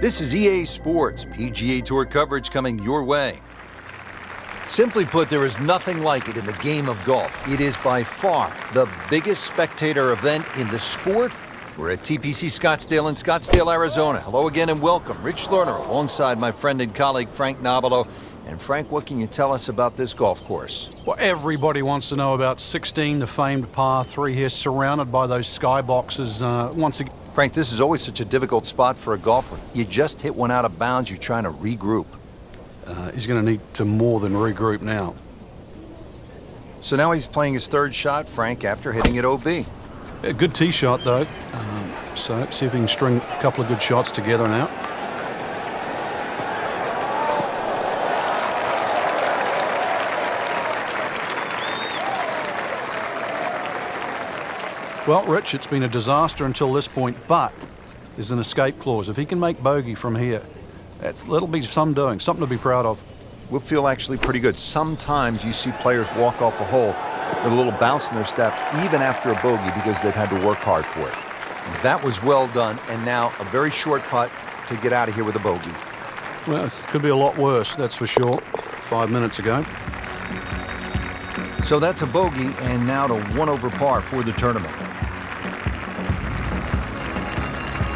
This is EA Sports PGA Tour coverage coming your way. Simply put, there is nothing like it in the game of golf. It is by far the biggest spectator event in the sport. We're at TPC Scottsdale in Scottsdale, Arizona. Hello again and welcome. Rich Lerner alongside my friend and colleague Frank Nobilo. And Frank, what can you tell us about this golf course? Well, everybody wants to know about 16, the famed par 3 here, surrounded by those skyboxes. Once again, Frank, this is always such a difficult spot for a golfer. You just hit one out of bounds, you're trying to regroup. he's going to need to more than regroup now. So now he's playing his third shot, Frank, after hitting it OB. A good tee shot, though. So see if he can string a couple of good shots together now. Well, Rich, it's been a disaster until this point, but there's an escape clause. If he can make bogey from here, that'll be some doing, something to be proud of. We'll feel actually pretty good. Sometimes you see players walk off a hole with a little bounce in their step, even after a bogey, because they've had to work hard for it. That was well done, and now a very short putt to get out of here with a bogey. Well, it could be a lot worse, that's for sure. 5 minutes ago. So that's a bogey, and now to 1 over par for the tournament.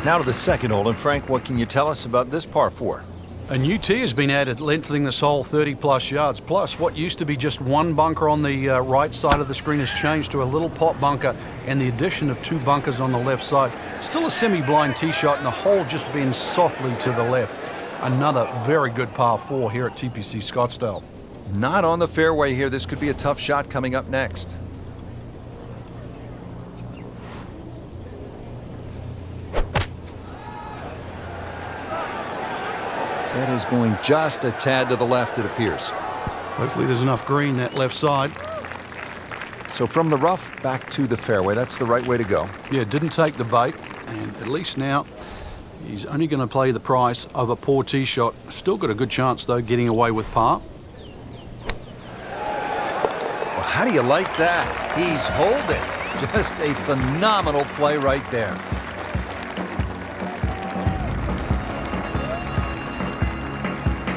Now to the second hole, and Frank, what can you tell us about this par 4? A new tee has been added, lengthening this hole 30-plus yards. Plus, what used to be just one bunker on the right side of the screen has changed to a little pot bunker and the addition of 2 bunkers on the left side. Still a semi-blind tee shot and the hole just bends softly to the left. Another very good par 4 here at TPC Scottsdale. Not on the fairway here. This could be a tough shot coming up next. That is going just a tad to the left, it appears. Hopefully there's enough green that left side. So from the rough back to the fairway, that's the right way to go. Yeah, didn't take the bait, and at least now he's only going to play the price of a poor tee shot. Still got a good chance, though, getting away with par. Well, how do you like that? He's holding. Just a phenomenal play right there.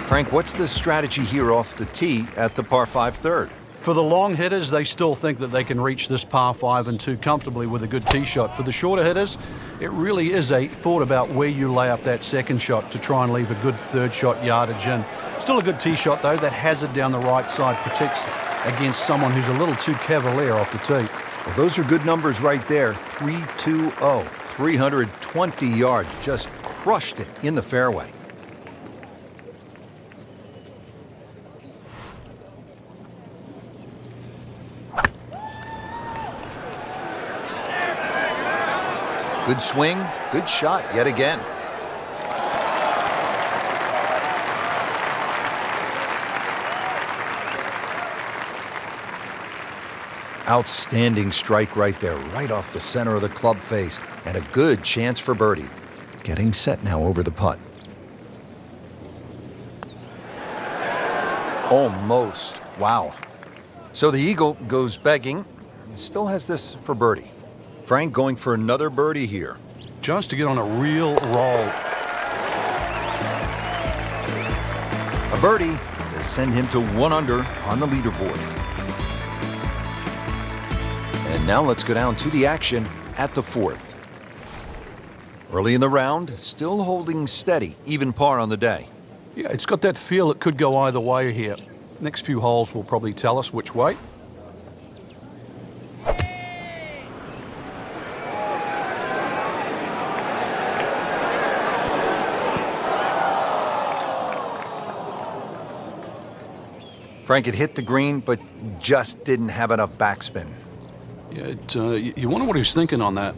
Frank, what's the strategy here off the tee at the par 5 third? For the long hitters, they still think that they can reach this par 5 and 2 comfortably with a good tee shot. For the shorter hitters, it really is a thought about where you lay up that second shot to try and leave a good third shot yardage in. Still a good tee shot, though. That hazard down the right side protects against someone who's a little too cavalier off the tee. Well, those are good numbers right there. 320, 320 yards. Just crushed it in the fairway. Good swing, good shot yet again. Outstanding strike right there, right off the center of the club face, and a good chance for birdie. Getting set now over the putt. Almost. Wow. So the eagle goes begging. He still has this for birdie. Frank going for another birdie here. Just to get on a real roll. A birdie to send him to 1 under on the leaderboard. And now let's go down to the action at the 4th. Early in the round, still holding steady, even par on the day. Yeah, it's got that feel it could go either way here. Next few holes will probably tell us which way. Frank had hit the green, but just didn't have enough backspin. Yeah, you wonder what he's thinking on that.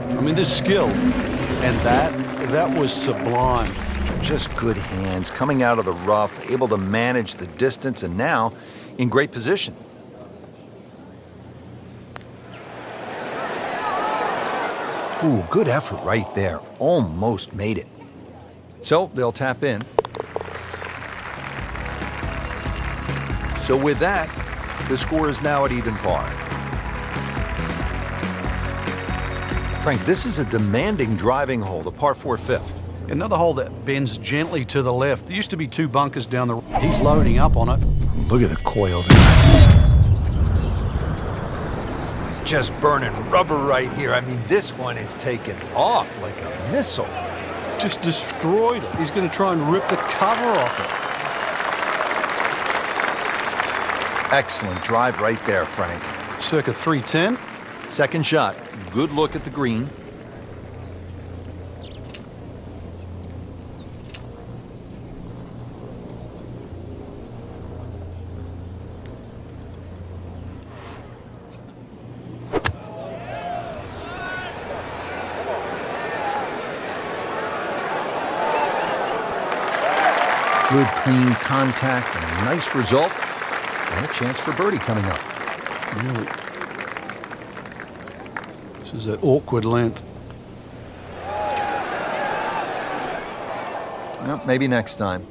I mean, this skill, and that was sublime. Just good hands, coming out of the rough, able to manage the distance, and now in great position. Ooh, good effort right there. Almost made it. So they'll tap in. So with that, the score is now at even par. Frank, this is a demanding driving hole, the par 4 fifth. Another hole that bends gently to the left. There used to be 2 bunkers down the... He's loading up on it. Look at the coil there. It's just burning rubber right here. I mean, this one is taking off like a missile. Just destroyed it. He's going to try and rip the cover off it. Excellent drive right there, Frank. Circa 310. Second shot. Good look at the green. Good, clean contact and a nice result. And a chance for birdie coming up. Really? This is an awkward length. Well, maybe next time.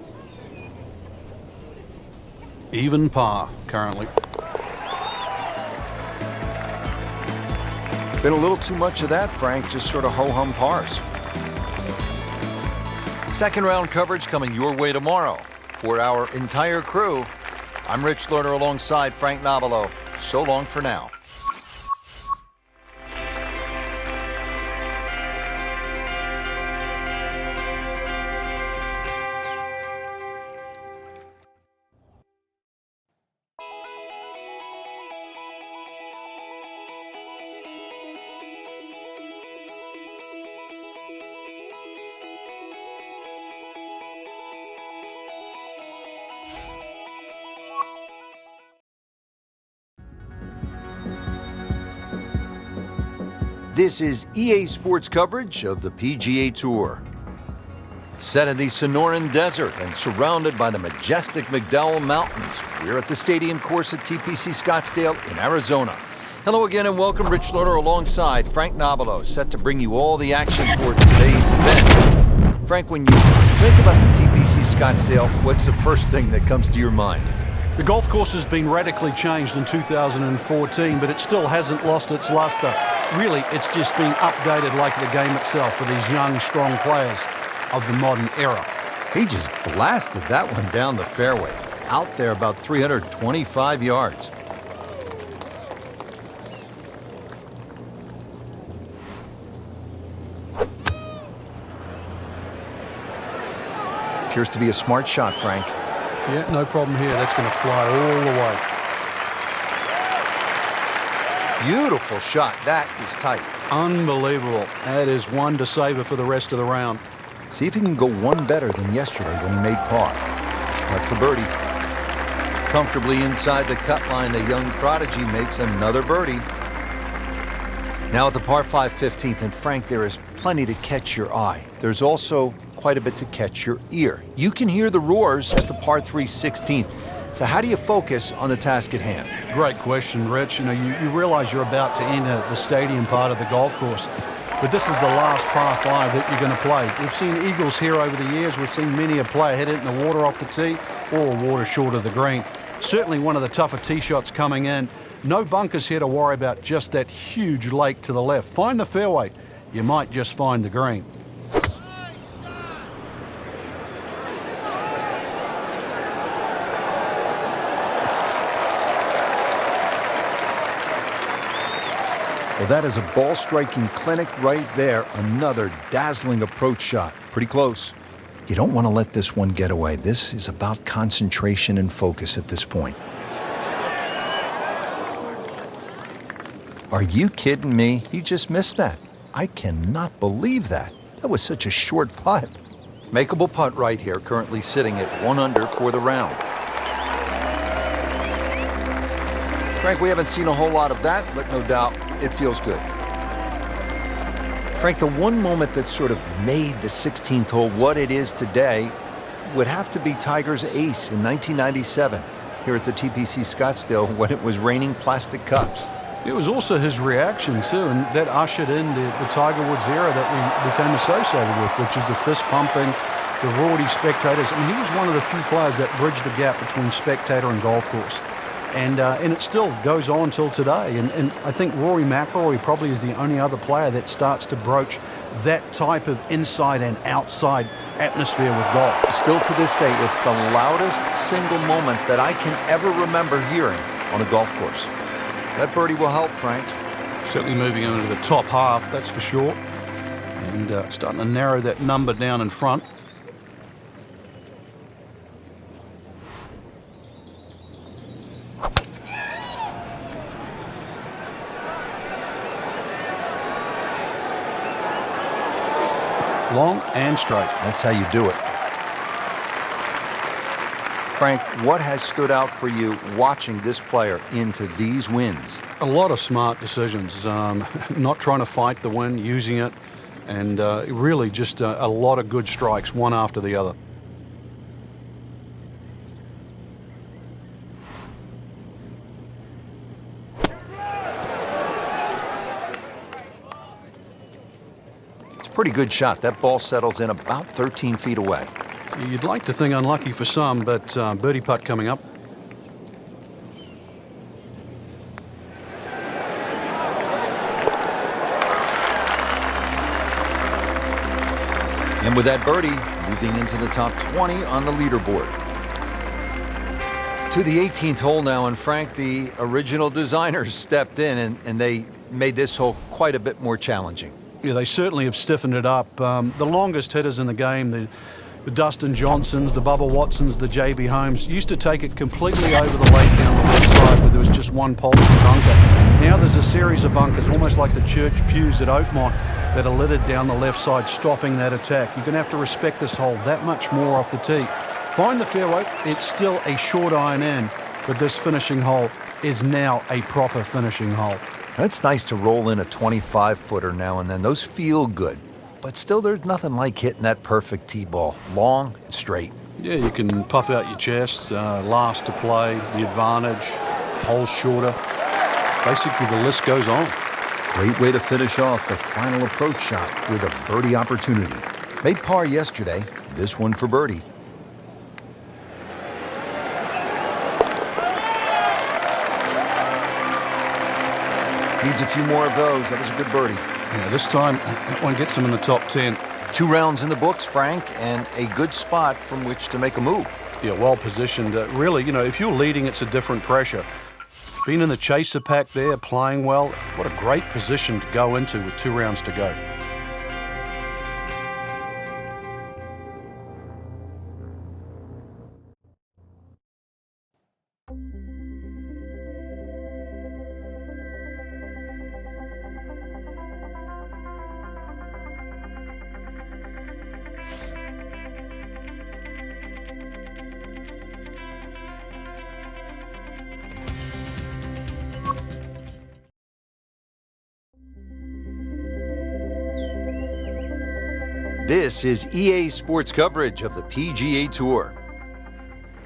Even par, currently. Been a little too much of that, Frank. Just sort of ho-hum pars. Second round coverage coming your way tomorrow. For our entire crew, I'm Rich Lerner alongside Frank Nobilo. So long for now. This is EA Sports coverage of the PGA Tour. Set in the Sonoran Desert and surrounded by the majestic McDowell Mountains, we're at the stadium course at TPC Scottsdale in Arizona. Hello again and welcome. Rich Lerner alongside Frank Nobilo, set to bring you all the action for today's event. Frank, when you think about the TPC Scottsdale, what's the first thing that comes to your mind? The golf course has been radically changed in 2014, but it still hasn't lost its luster. Really, it's just being updated like the game itself for these young, strong players of the modern era. He just blasted that one down the fairway, out there about 325 yards. Appears to be a smart shot, Frank. Yeah, no problem here. That's going to fly all the way. Beautiful shot. That is tight. Unbelievable. That is one to savor for the rest of the round. See if he can go one better than yesterday when he made par. It's putt for birdie. Comfortably inside the cut line, the young prodigy makes another birdie. Now at the par 5 15th, and Frank, there is plenty to catch your eye. There's also quite a bit to catch your ear. You can hear the roars at the par 3 16th. So how do you focus on the task at hand? Great question, Rich. You know, you realize you're about to enter the stadium part of the golf course, but this is the last par 5 that you're going to play. We've seen eagles here over the years. We've seen many a player hit it in the water off the tee or water short of the green. Certainly one of the tougher tee shots coming in. No bunkers here to worry about, just that huge lake to the left. Find the fairway. You might just find the green. Well, that is a ball-striking clinic right there. Another dazzling approach shot. Pretty close. You don't want to let this one get away. This is about concentration and focus at this point. Are you kidding me? He just missed that. I cannot believe that. That was such a short putt. Makeable putt right here, currently sitting at 1 under for the round. Frank, we haven't seen a whole lot of that, but no doubt it feels good. Frank, the one moment that sort of made the 16th hole what it is today would have to be Tiger's ace in 1997 here at the TPC Scottsdale when it was raining plastic cups. It was also his reaction too, and that ushered in the Tiger Woods era that we became associated with, which is the fist pumping, the rowdy spectators. And he was one of the few players that bridged the gap between spectator and golf course. And it still goes on till today. And I think Rory McIlroy probably is the only other player that starts to broach that type of inside and outside atmosphere with golf. Still to this day, it's the loudest single moment that I can ever remember hearing on a golf course. That birdie will help, Frank. Certainly moving into the top half, that's for sure. And starting to narrow that number down in front. Long and straight. That's how you do it. Frank, what has stood out for you watching this player into these wins? A lot of smart decisions, not trying to fight the wind, using it, and really just a lot of good strikes, one after the other. It's a pretty good shot. That ball settles in about 13 feet away. You'd like to think unlucky for some, but birdie putt coming up. And with that birdie, moving into the top 20 on the leaderboard. To the 18th hole now, and Frank, the original designers stepped in and they made this hole quite a bit more challenging. Yeah, they certainly have stiffened it up. The longest hitters in the game, the Dustin Johnsons, the Bubba Watsons, the J.B. Holmes, used to take it completely over the lake down the left side where there was just one pulsing bunker. Now there's a series of bunkers, almost like the church pews at Oakmont, that are littered down the left side, stopping that attack. You're going to have to respect this hole that much more off the tee. Find the fairway. It's still a short iron in, but this finishing hole is now a proper finishing hole. It's nice to roll in a 25-footer now and then. Those feel good. But still, there's nothing like hitting that perfect tee ball, long and straight. Yeah, you can puff out your chest, last to play, the advantage, holes shorter. Basically, the list goes on. Great way to finish off the final approach shot with a birdie opportunity. Made par yesterday, this one for birdie. Needs a few more of those. That was a good birdie. Yeah, this time, that one gets him in the top 10. 2 rounds in the books, Frank, and a good spot from which to make a move. Yeah, well positioned. Really, if you're leading, it's a different pressure. Being in the chaser pack there, playing well, what a great position to go into with 2 rounds to go. This is EA Sports coverage of the PGA Tour.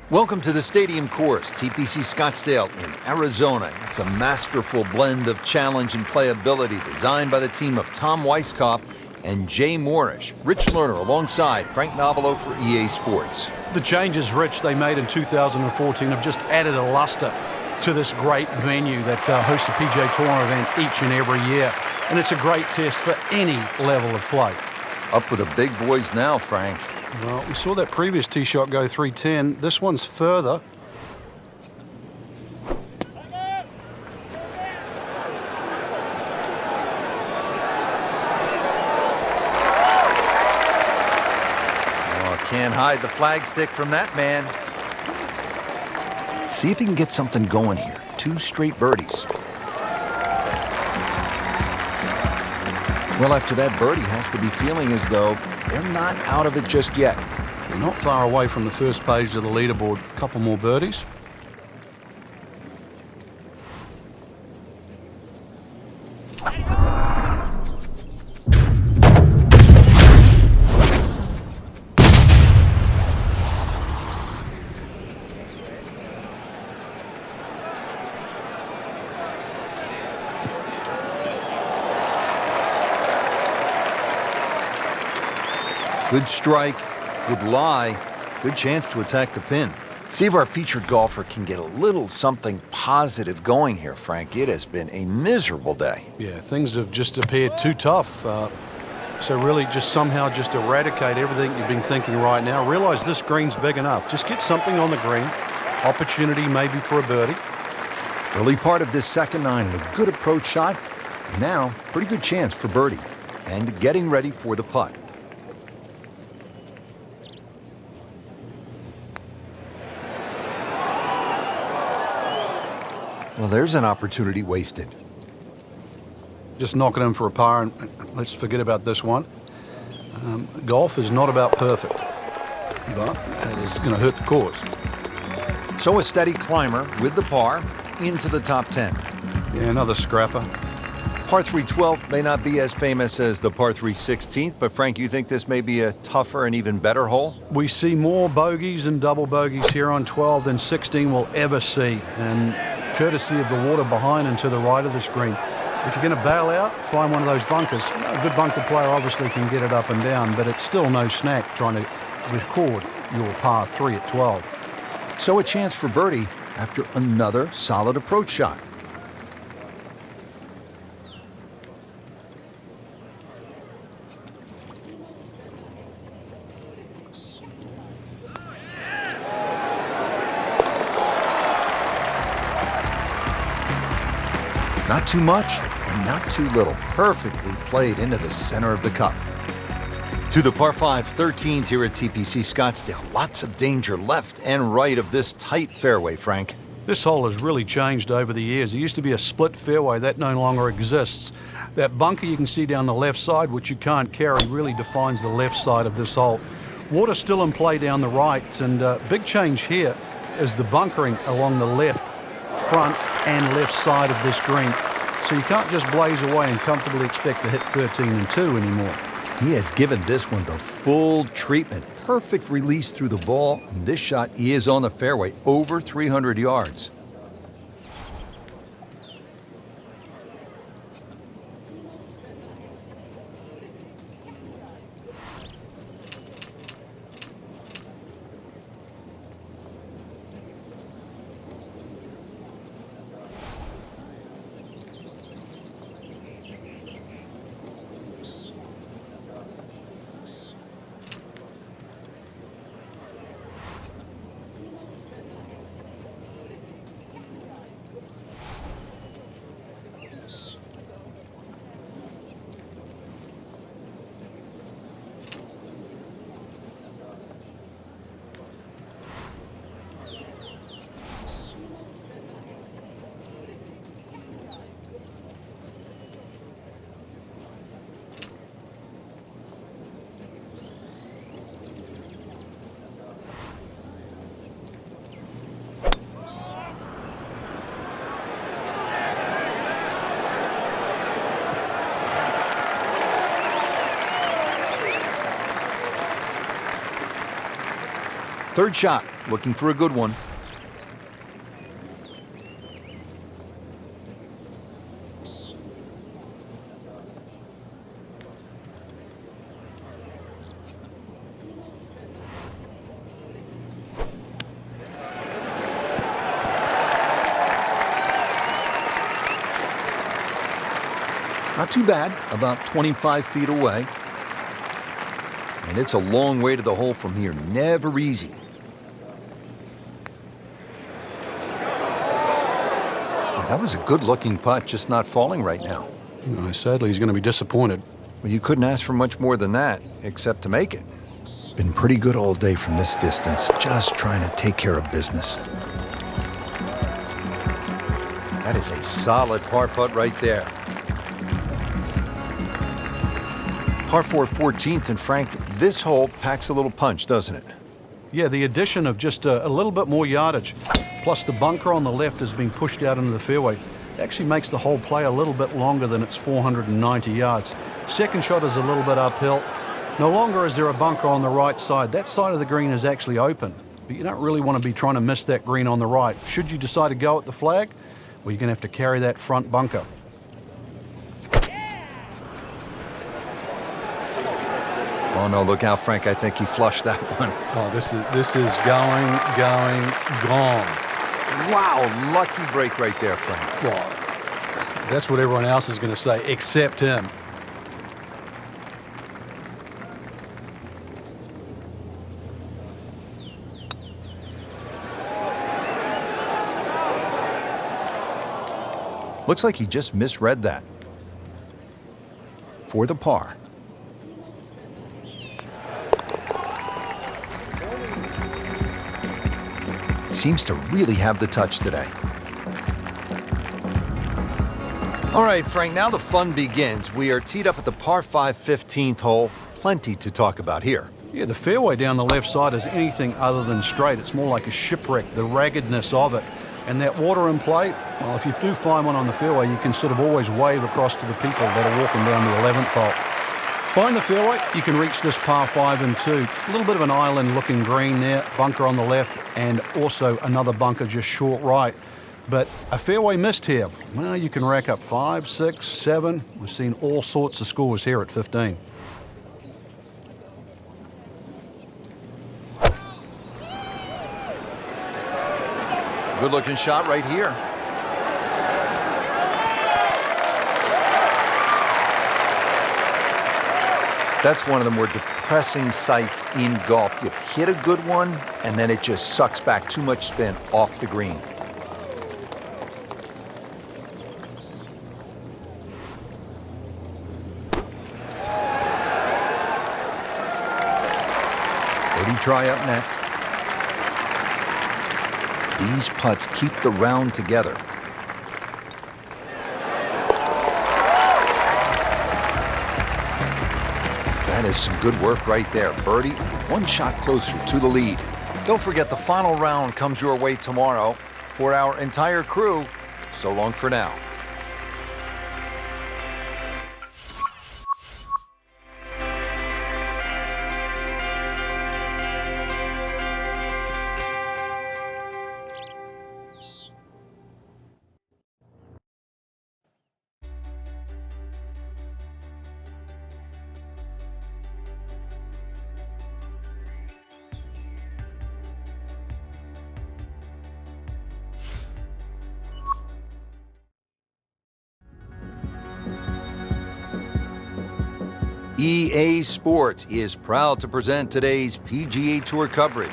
Welcome to the Stadium Course, TPC Scottsdale in Arizona. It's a masterful blend of challenge and playability designed by the team of Tom Weiskopf and Jay Moorish. Rich Lerner alongside Frank Novelo for EA Sports. The changes, Rich, they made in 2014 have just added a luster to this great venue that hosts the PGA Tour event each and every year. And it's a great test for any level of play. Up with the big boys now, Frank. Well, we saw that previous tee shot go 310. This one's further. Oh, can't hide the flagstick from that man. See if he can get something going here. 2 straight birdies. Well, after that birdie, has to be feeling as though they're not out of it just yet. They're not far away from the first page of the leaderboard. A couple more birdies. Good strike, good lie, good chance to attack the pin. See if our featured golfer can get a little something positive going here, Frank. It has been a miserable day. Yeah, things have just appeared too tough. So really just somehow just eradicate everything you've been thinking right now. Realize this green's big enough. Just get something on the green. Opportunity maybe for a birdie. Early part of this second nine, a good approach shot. Now, pretty good chance for birdie. And getting ready for the putt. Well, there's an opportunity wasted. Just knocking in for a par, and let's forget about this one. Golf is not about perfect, but it is going to hurt the cause. So a steady climber with the par into the top 10. Yeah, another scrapper. Par 3 12 may not be as famous as the par 3 16th, but Frank, you think this may be a tougher and even better hole? We see more bogeys and double bogeys here on 12 than 16 will ever see, and courtesy of the water behind and to the right of this green. If you're going to bail out, find one of those bunkers. A good bunker player obviously can get it up and down, but it's still no snack trying to record your par 3 at 12. So a chance for birdie after another solid approach shot. Not too much and not too little. Perfectly played into the center of the cup. To the par 5 13th here at TPC Scottsdale. Lots of danger left and right of this tight fairway, Frank. This hole has really changed over the years. There used to be a split fairway. That no longer exists. That bunker you can see down the left side, which you can't carry, really defines the left side of this hole. Water still in play down the right, and big change here is the bunkering along the left front and left side of this green. So you can't just blaze away and comfortably expect to hit 13 and 2 anymore. He has given this one the full treatment. Perfect release through the ball. This shot is on the fairway, over 300 yards. Third shot, looking for a good one. Not too bad, about 25 feet away. And it's a long way to the hole from here, never easy. That was a good-looking putt, just not falling right now. Sadly, he's going to be disappointed. Well, you couldn't ask for much more than that, except to make it. Been pretty good all day from this distance, just trying to take care of business. That is a solid par putt right there. Par 4 14th, and Frank, this hole packs a little punch, doesn't it? Yeah, the addition of just a little bit more yardage, plus the bunker on the left is being pushed out into the fairway, actually makes the whole play a little bit longer than its 490 yards. Second shot is a little bit uphill. No longer is there a bunker on the right side. That side of the green is actually open, but you don't really want to be trying to miss that green on the right. Should you decide to go at the flag, well, you're going to have to carry that front bunker. Oh, no, look out, Frank. I think he flushed that one. Oh, this is going, gone. Wow, lucky break right there, Frank. Well, that's what everyone else is going to say, except him. Looks like he just misread that. For the par. Seems to really have the touch today. All right, Frank, now the fun begins. We are teed up at the par 5 15th hole. Plenty to talk about here. Yeah, the fairway down the left side is anything other than straight. It's more like a shipwreck, the raggedness of it. And that water in play, well, if you do find one on the fairway, you can sort of always wave across to the people that are walking down the 11th hole. Find the fairway, you can reach this par 5 and 2. A little bit of an island-looking green there, bunker on the left, and also another bunker just short right. But a fairway missed here. Well, you can rack up 5, 6, 7. We've seen all sorts of scores here at 15. Good-looking shot right here. That's one of the more depressing sights in golf. You hit a good one, and then it just sucks back too much spin off the green. Birdie try up next. These putts keep the round together. That is some good work right there. Birdie, one shot closer to the lead. Don't forget the final round comes your way tomorrow. For our entire crew, so long for now. EA Sports is proud to present today's PGA Tour coverage.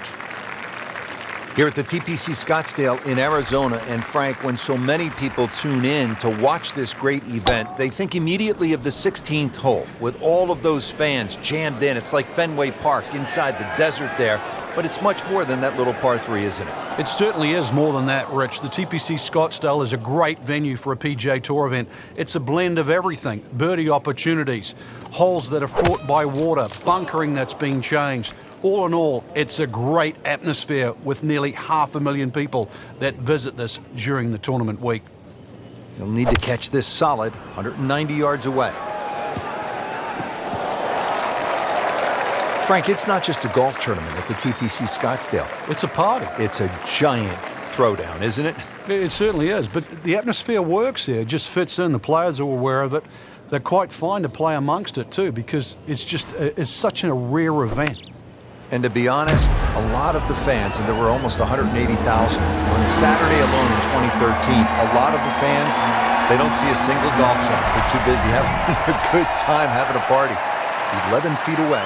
Here at the TPC Scottsdale in Arizona, and Frank, when so many people tune in to watch this great event, they think immediately of the 16th hole, with all of those fans jammed in. It's like Fenway Park inside the desert there, but it's much more than that little par 3, isn't it? It certainly is more than that, Rich. The TPC Scottsdale is a great venue for a PGA Tour event. It's a blend of everything: birdie opportunities, holes that are fought by water, bunkering that's been changed. All in all, it's a great atmosphere with nearly 500,000 people that visit this during the tournament week. You'll need to catch this solid 190 yards away. Frank, it's not just a golf tournament at the TPC Scottsdale. It's a party. It's a giant throwdown, isn't it? It certainly is, but the atmosphere works here. It just fits in. The players are aware of it. They're quite fine to play amongst it too, because it's such a rare event. And to be honest, a lot of the fans, and there were almost 180,000 on Saturday alone in 2013, a lot of the fans, they don't see a single golf shot. They're too busy having a good time, having a party. 11 feet away.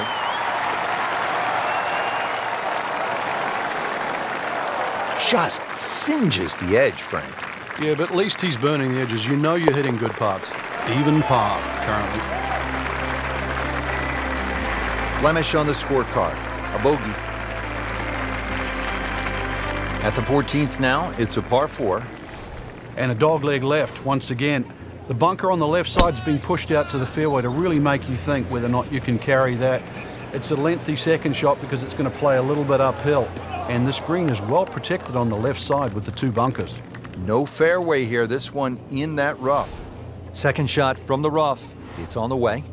Just singes the edge, Frank. Yeah, but at least he's burning the edges. You know you're hitting good putts. Even par, currently. Blemish on the scorecard. A bogey. At the 14th now, it's a par 4. And a dogleg left once again. The bunker on the left side's been pushed out to the fairway to really make you think whether or not you can carry that. It's a lengthy second shot because it's going to play a little bit uphill. And this green is well protected on the left side with the 2 bunkers. No fairway here. This one in that rough. Second shot from the rough. It's on the way.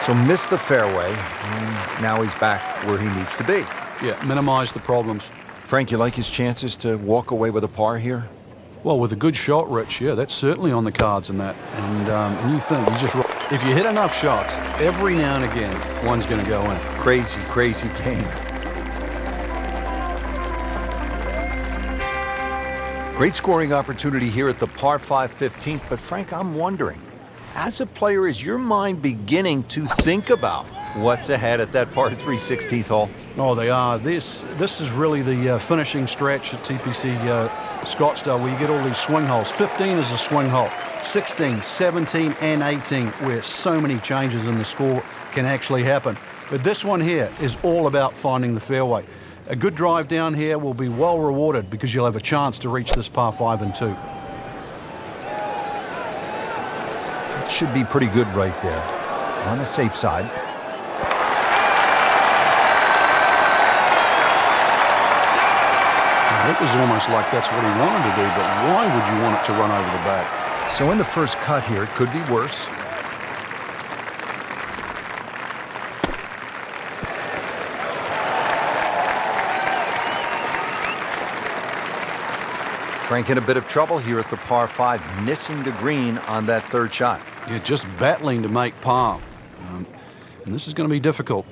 So missed the fairway, and now he's back where he needs to be. Yeah, minimize the problems. Frank, you like his chances to walk away with a par here? Well, with a good shot, Rich, yeah, that's certainly on the cards in that. And you think, if you hit enough shots, every now and again, one's going to go in. Crazy, crazy game. Great scoring opportunity here at the par 5 15th, but Frank, I'm wondering, as a player, is your mind beginning to think about what's ahead at that par 3 16th hole? Oh, they are. This is really the finishing stretch at TPC Scottsdale, where you get all these swing holes. 15 is a swing hole. 16, 17, and 18, where so many changes in the score can actually happen. But this one here is all about finding the fairway. A good drive down here will be well rewarded because you'll have a chance to reach this par 5 and 2. It should be pretty good right there. On the safe side. It was almost like that's what he wanted to do, but why would you want it to run over the back? So in the first cut here, it could be worse. Frank in a bit of trouble here at the par 5, missing the green on that third shot. Yeah, just battling to make par. And this is going to be difficult.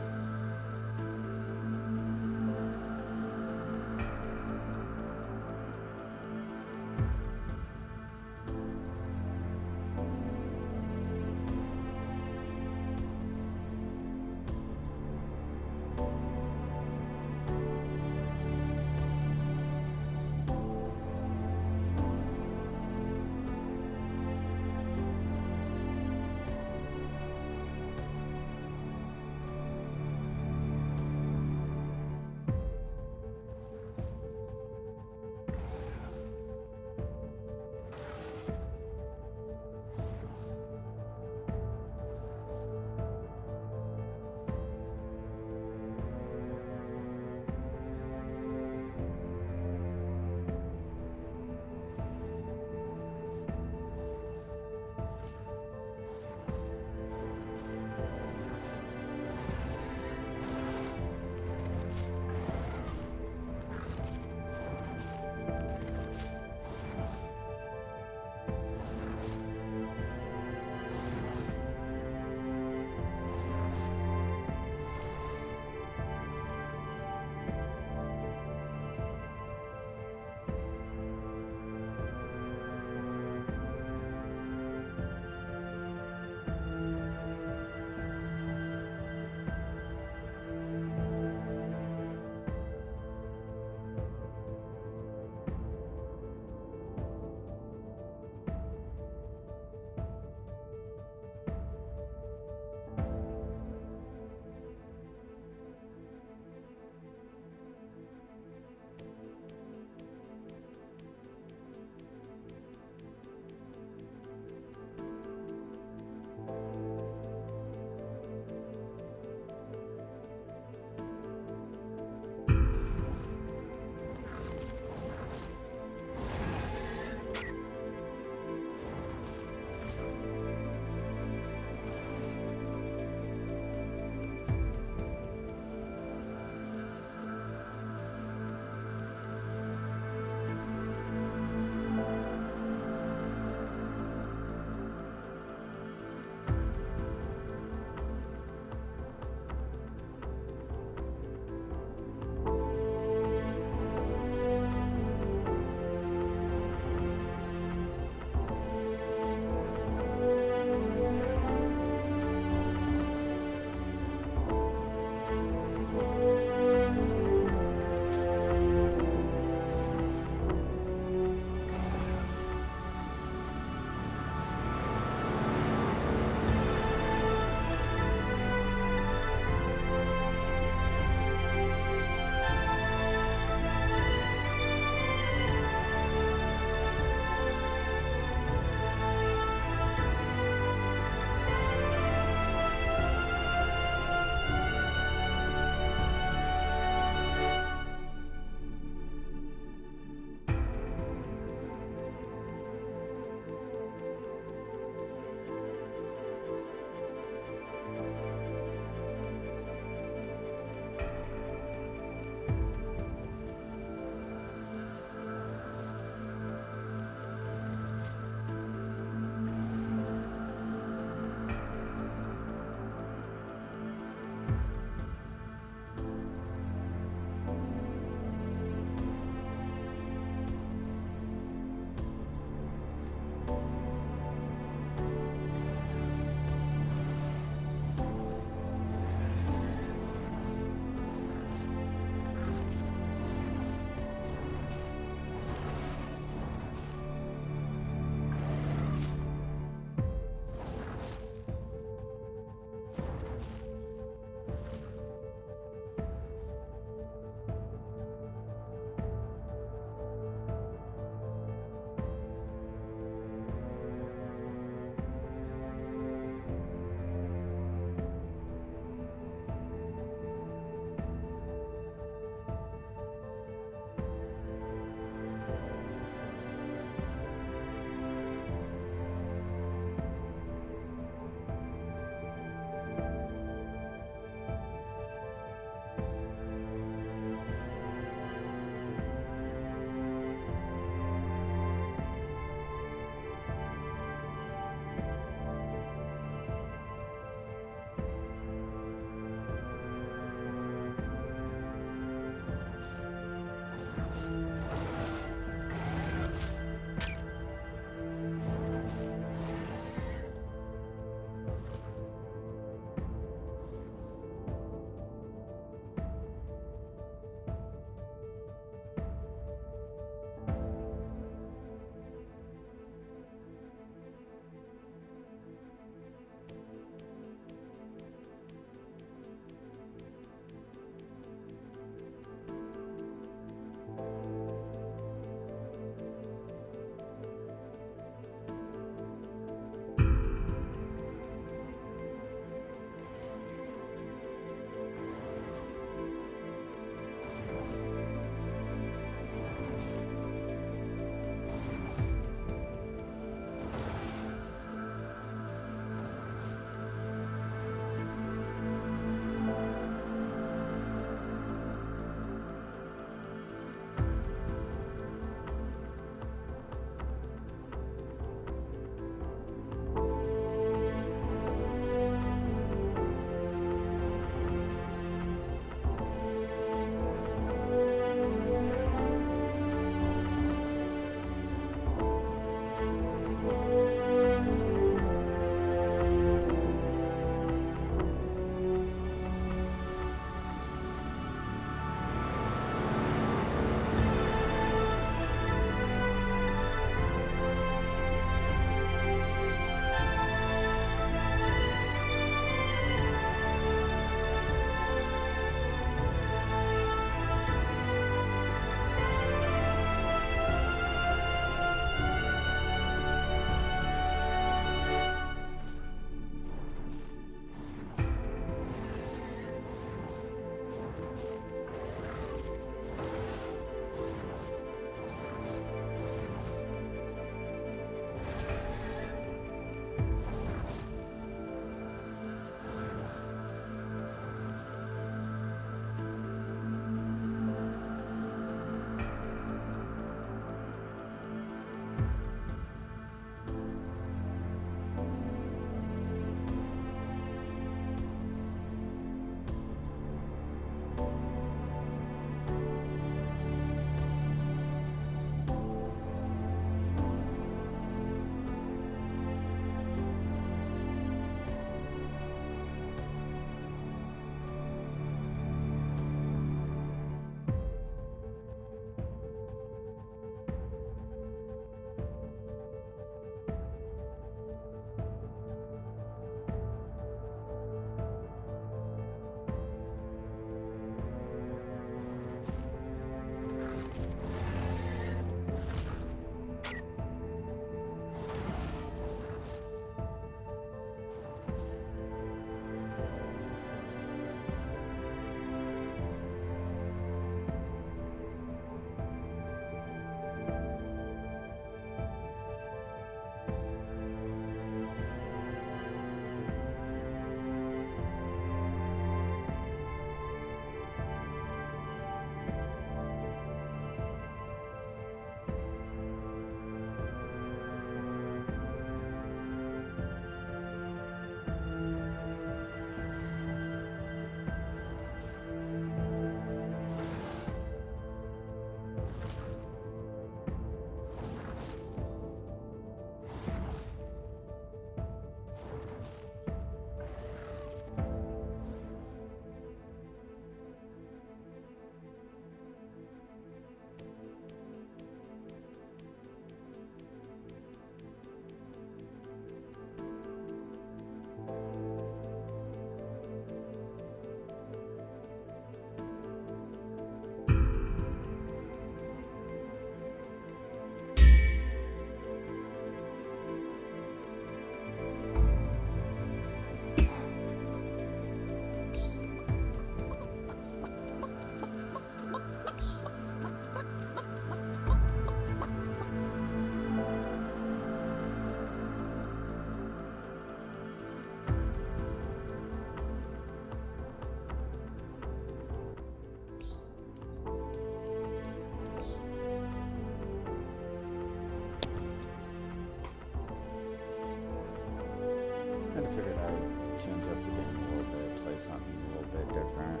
something a little bit different.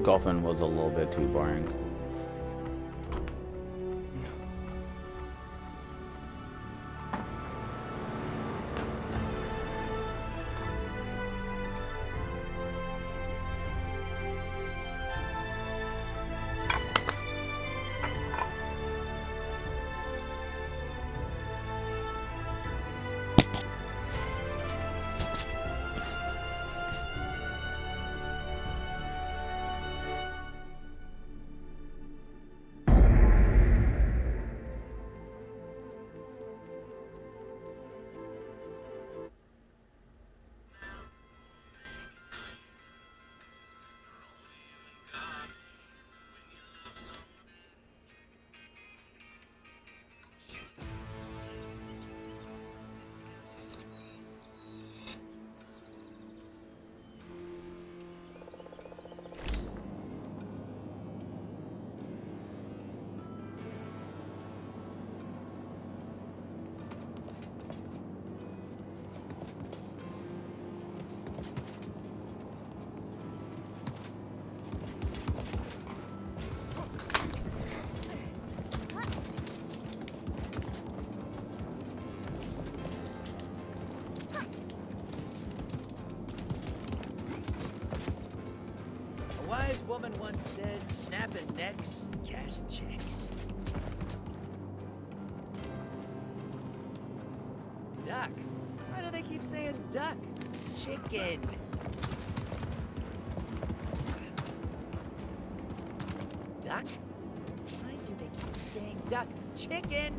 Golfing was a little bit too boring. A wise woman once said, snapping necks, cash checks. Duck. Why do they keep saying duck? Chicken. Duck? Why do they keep saying duck? Chicken!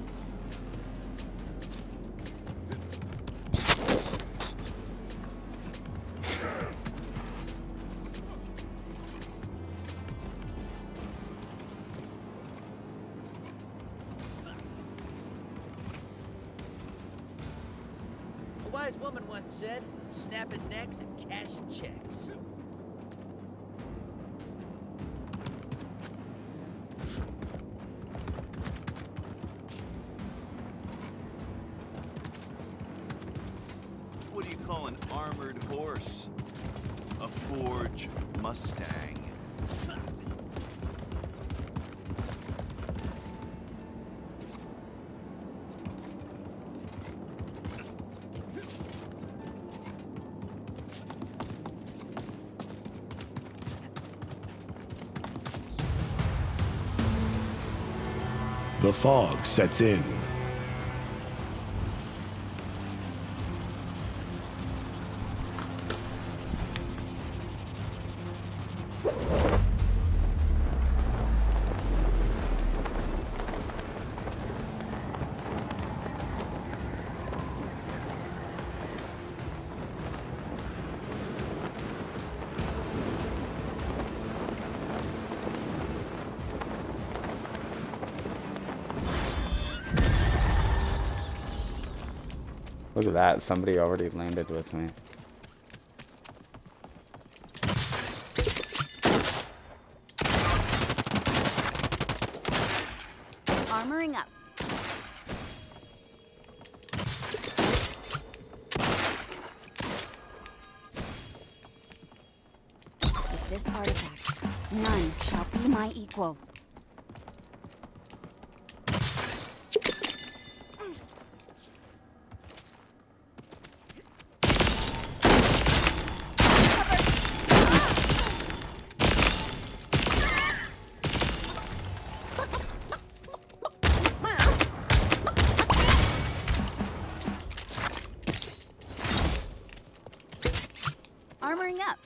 A wise woman once said, snapping necks and cashing checks. What do you call an armored horse? A forge Mustang. The fog sets in. Look at that, somebody already landed with me. Armoring up. With this artifact, none shall be my equal. Armoring up.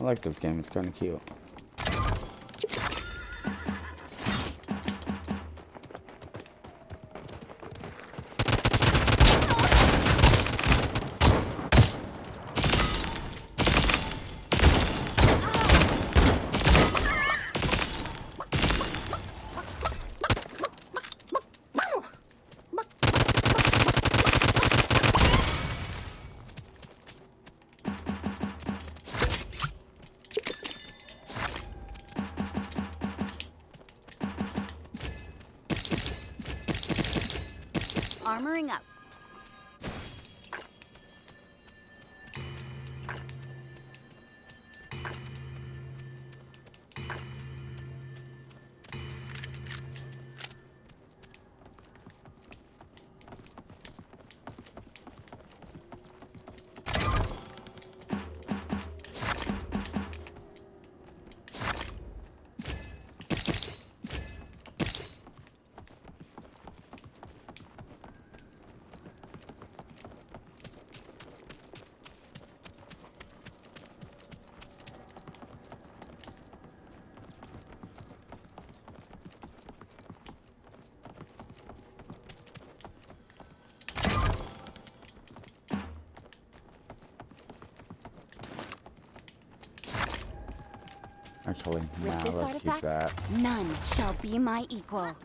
I like this game, it's kind of cute. Armoring up. Actually, With nah, this let's keep artifact, that. none shall be my equal.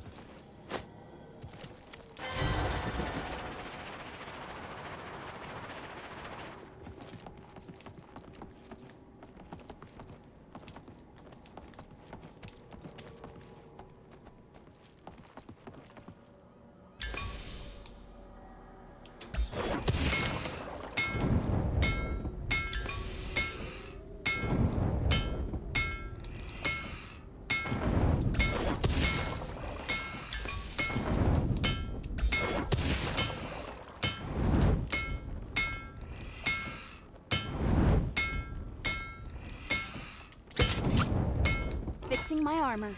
Fixing my armor.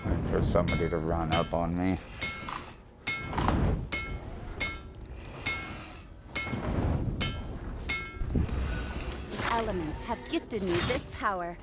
Waiting for somebody to run up on me. Elements have gifted me this power.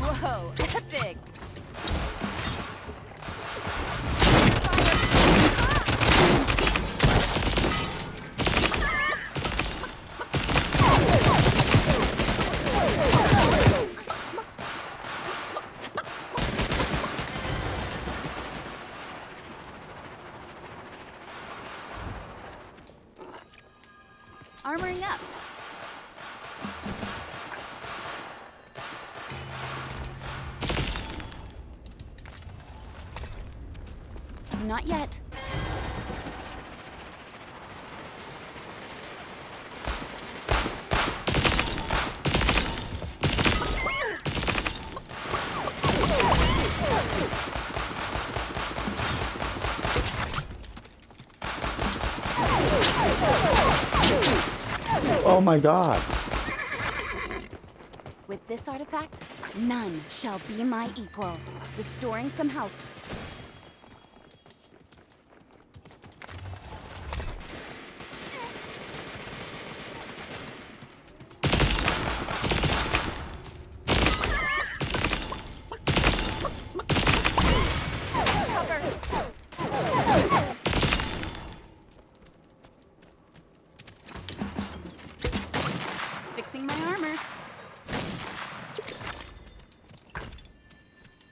Whoa, epic! Armoring up. Not yet. Oh my god! With this artifact, none shall be my equal. Restoring some health. Fixing my armor.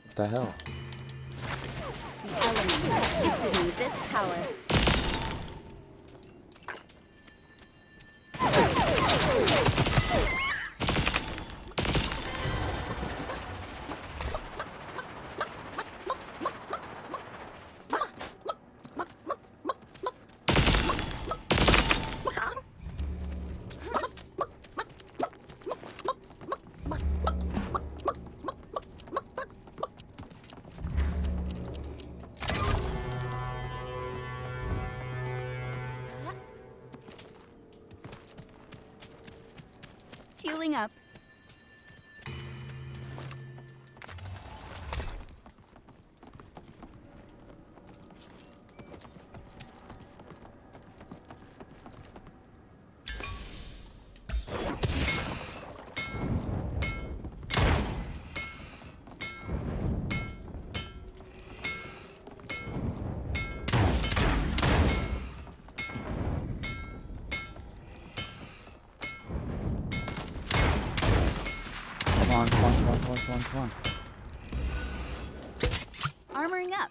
What the hell? The elements have gifted me this power. Healing up. Come on. Armoring up.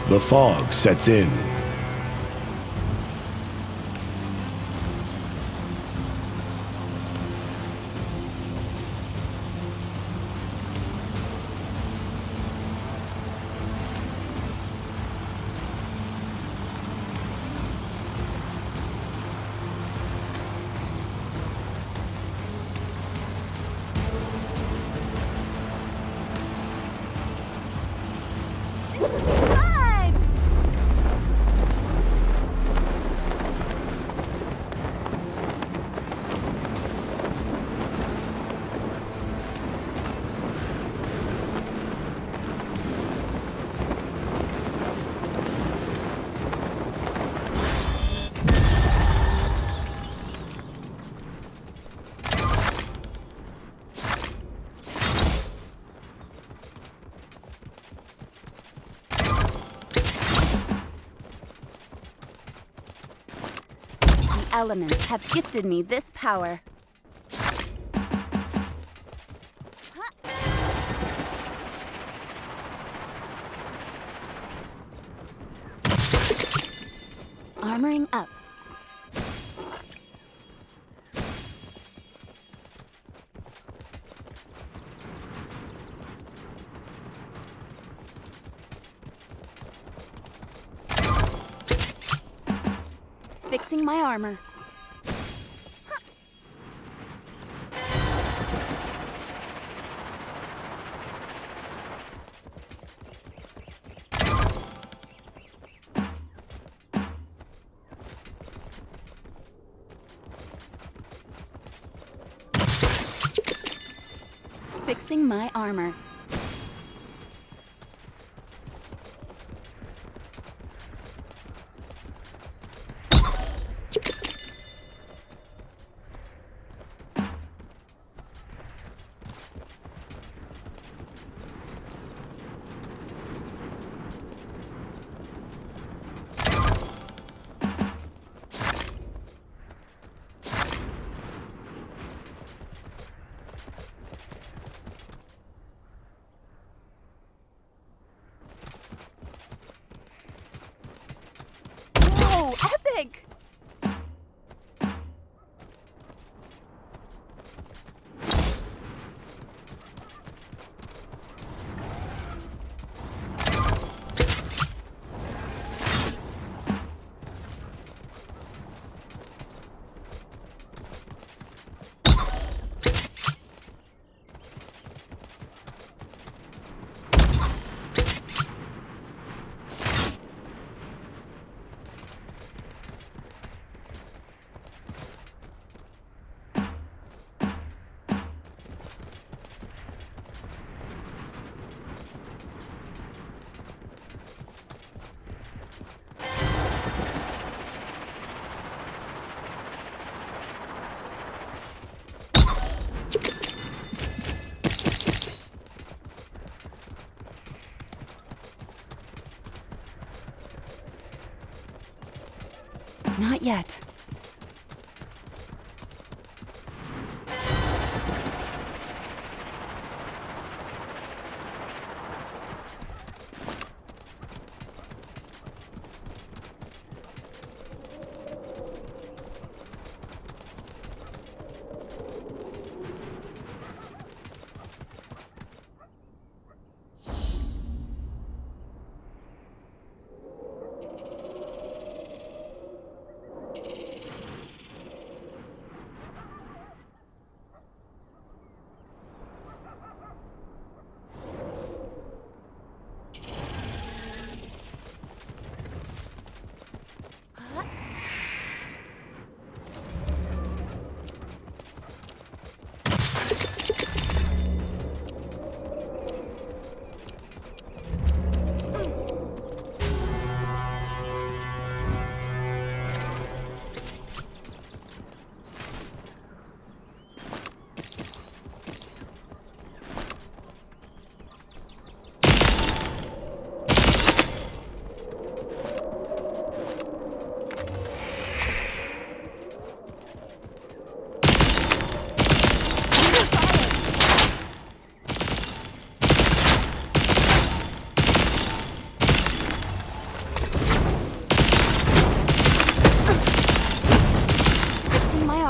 The fog sets in. elements have gifted me this power. Armoring up. Fixing my armor. Fixing my armor. Whoa, epic! Not yet.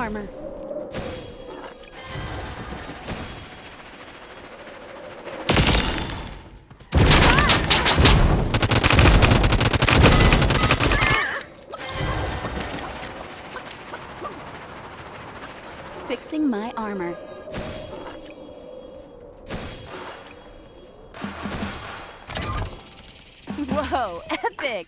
Armor. Fixing my armor. Whoa, epic!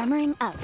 Armoring up.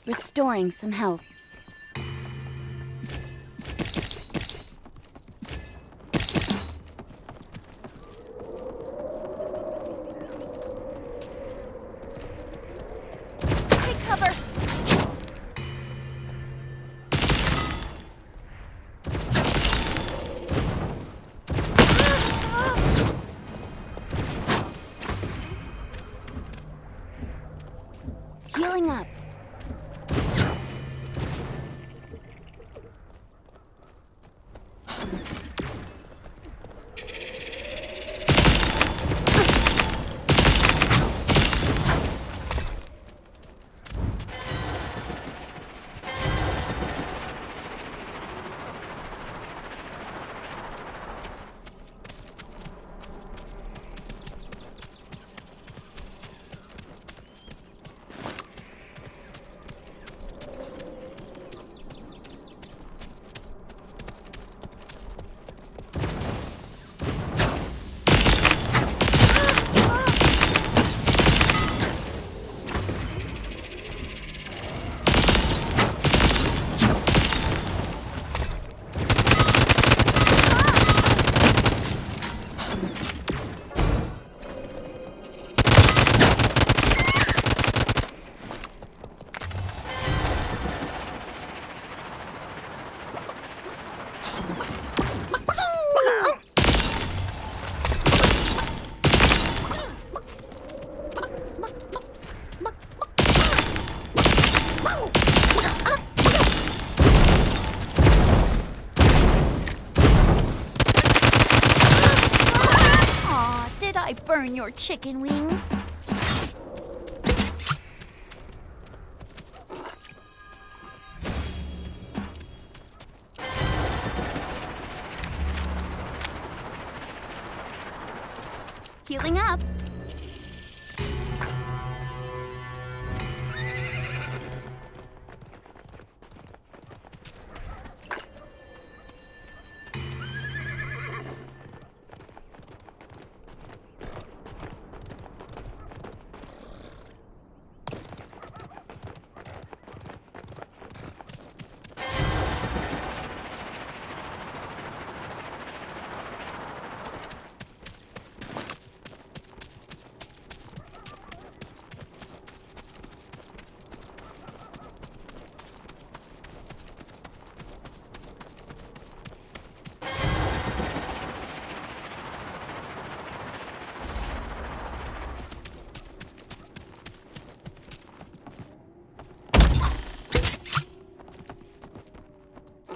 Restoring some health. Take cover! Healing up. Aw, did I burn your chicken wings? Healing up.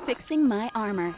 Fixing my armor.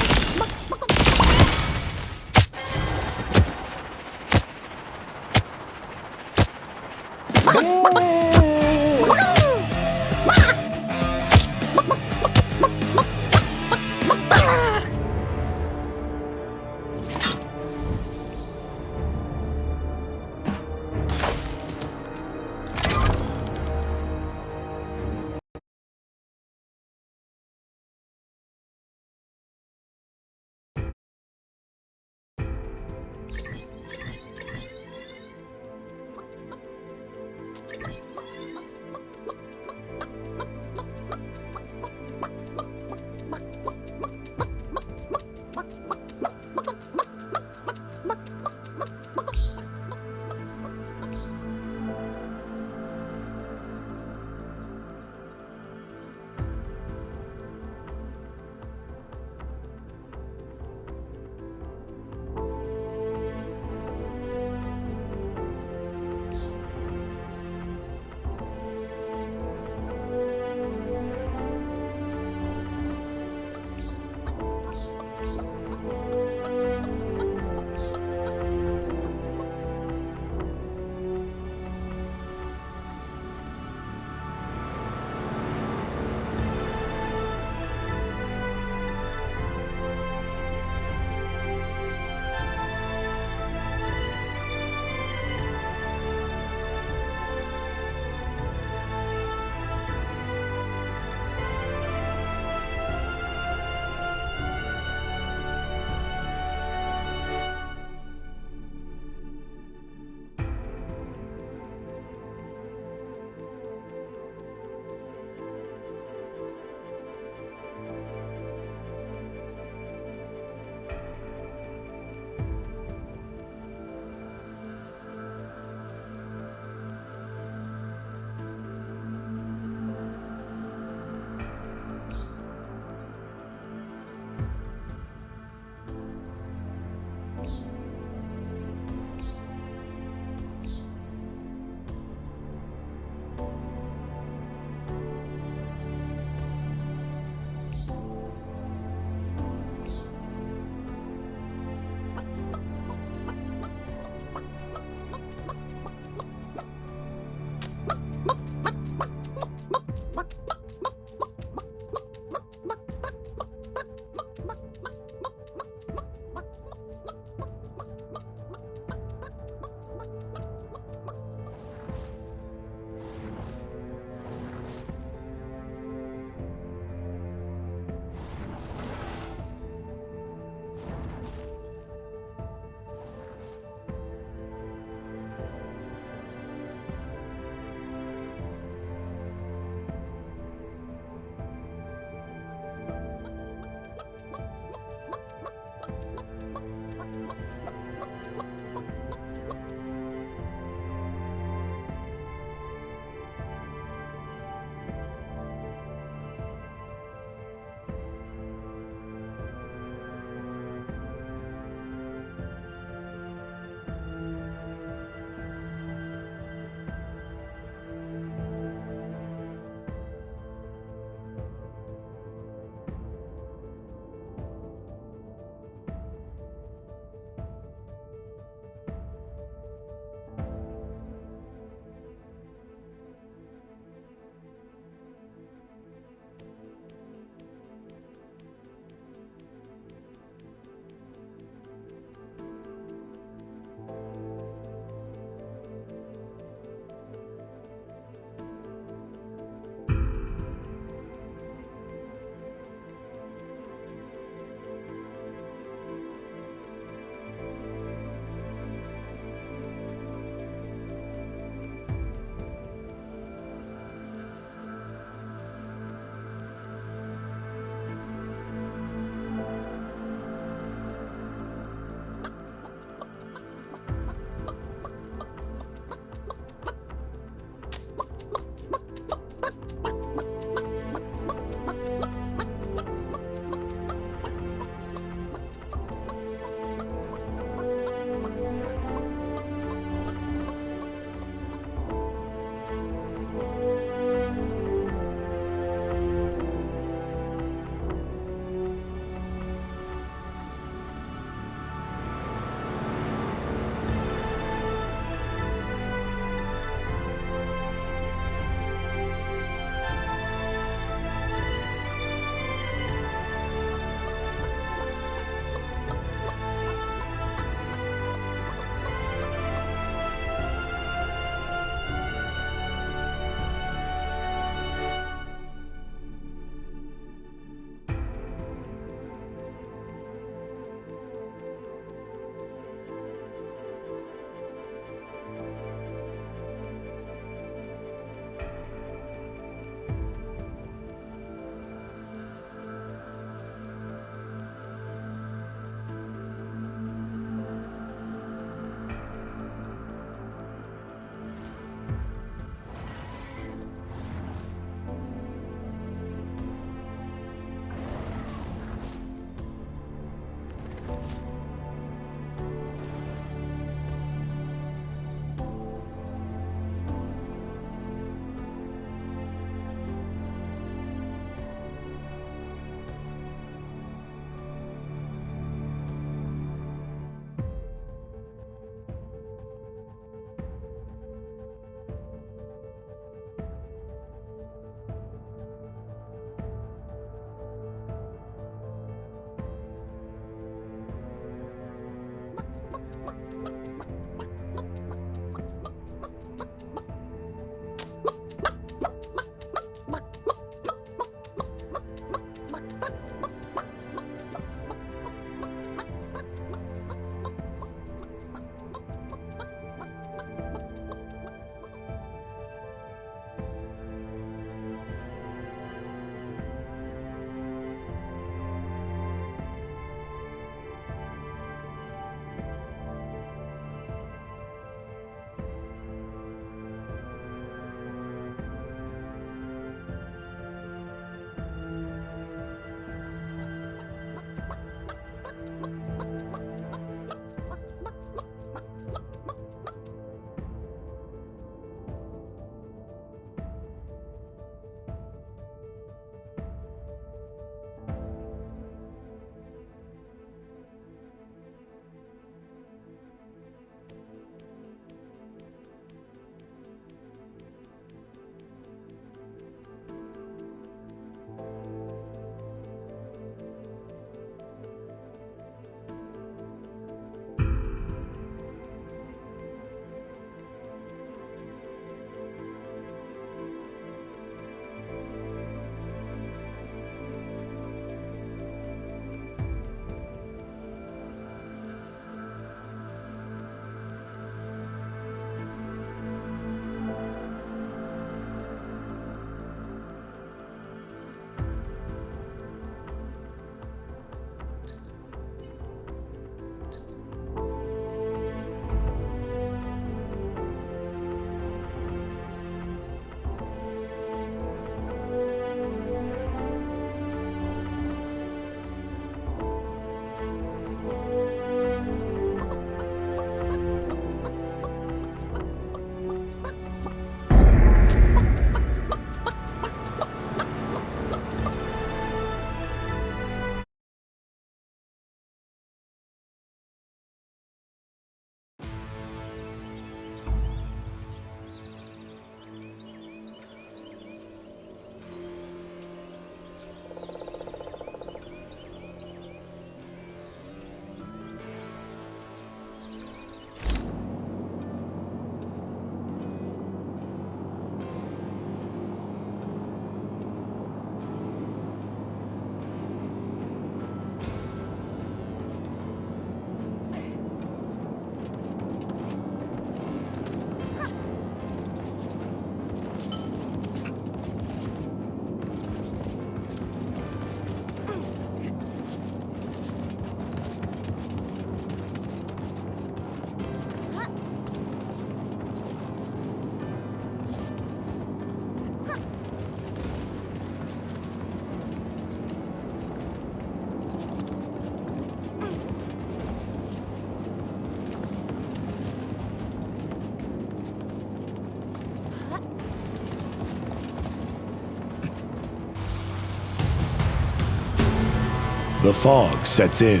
The fog sets in.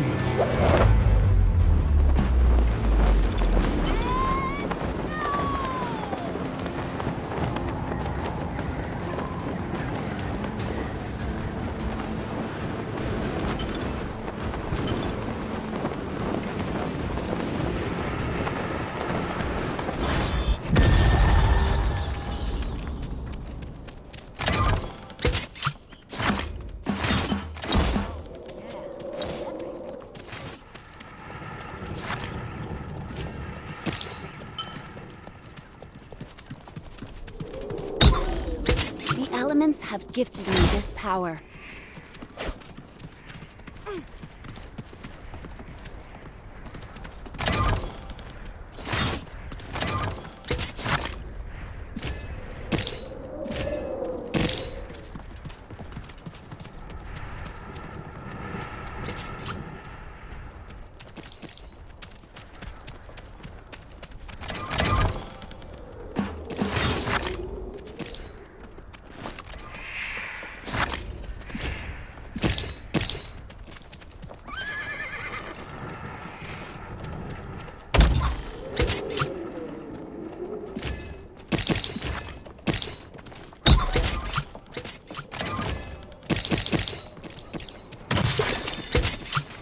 The elements have gifted me this power.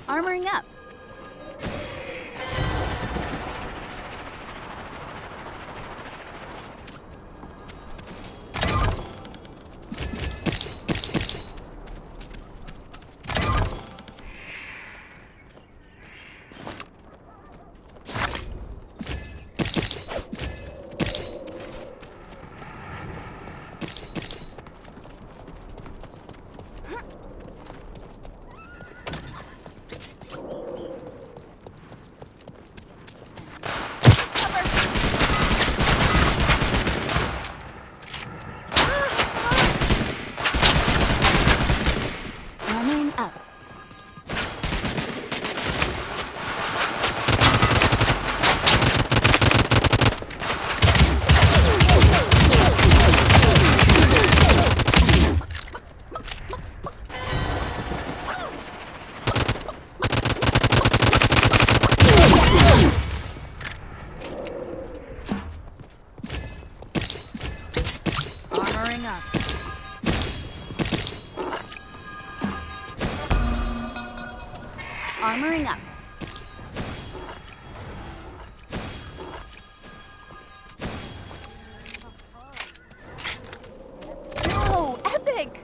Armoring up. Armoring up. Armoring up. Armoring up. Whoa, epic!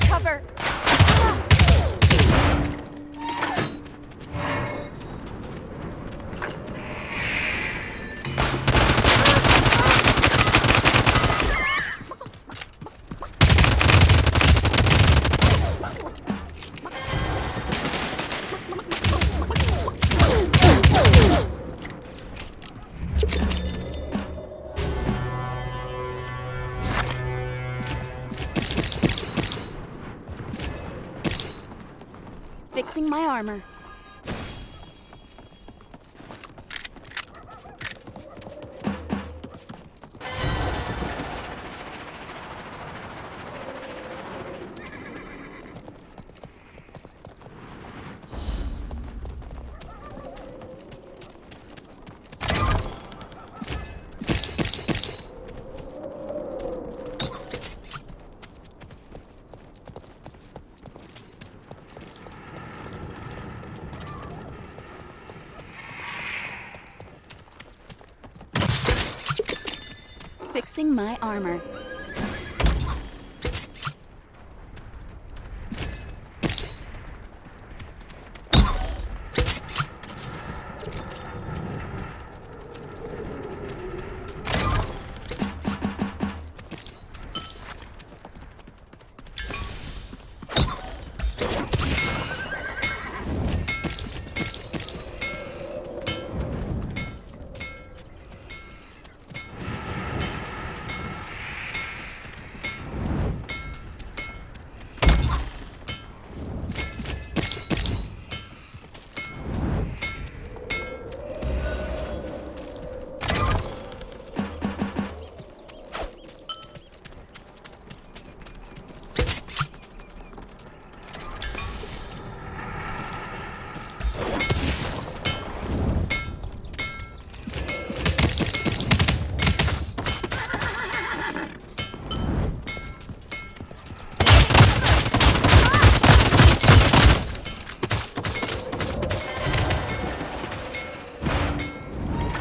Cover! Fixing my armor. Fixing my armor.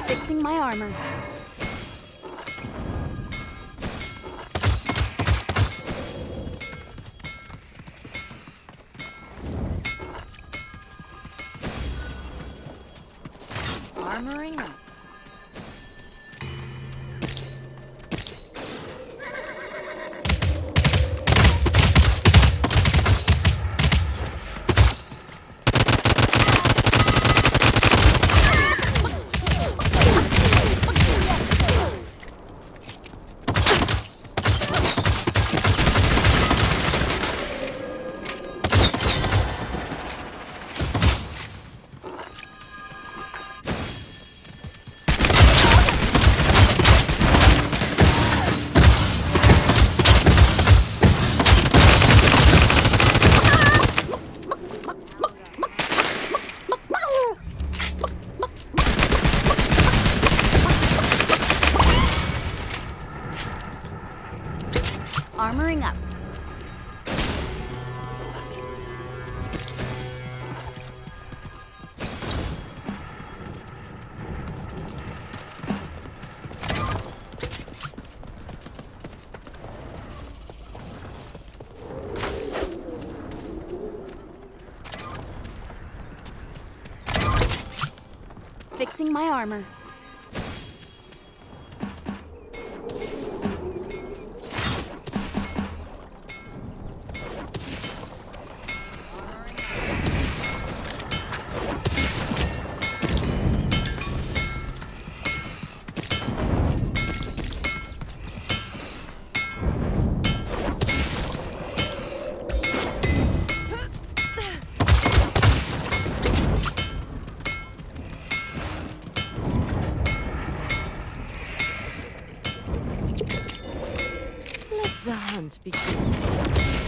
Fixing my armor. Armoring up. Armoring up. Fixing my armor. The hunt begins.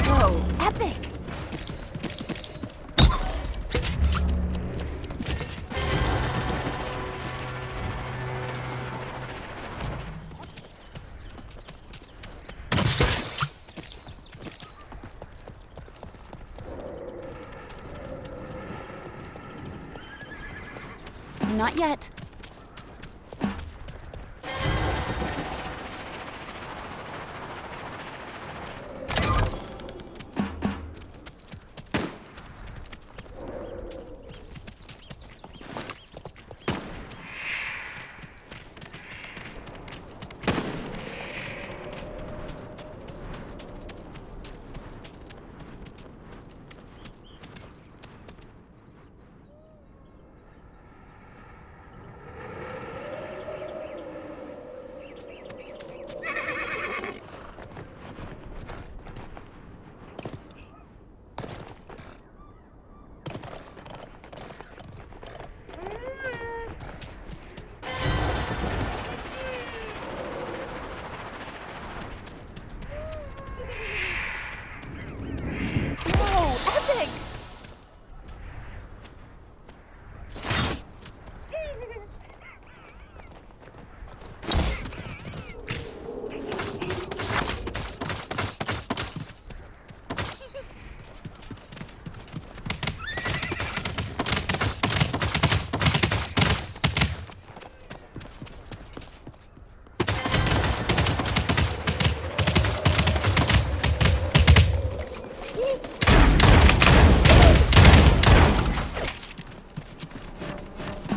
Whoa, epic! Not yet.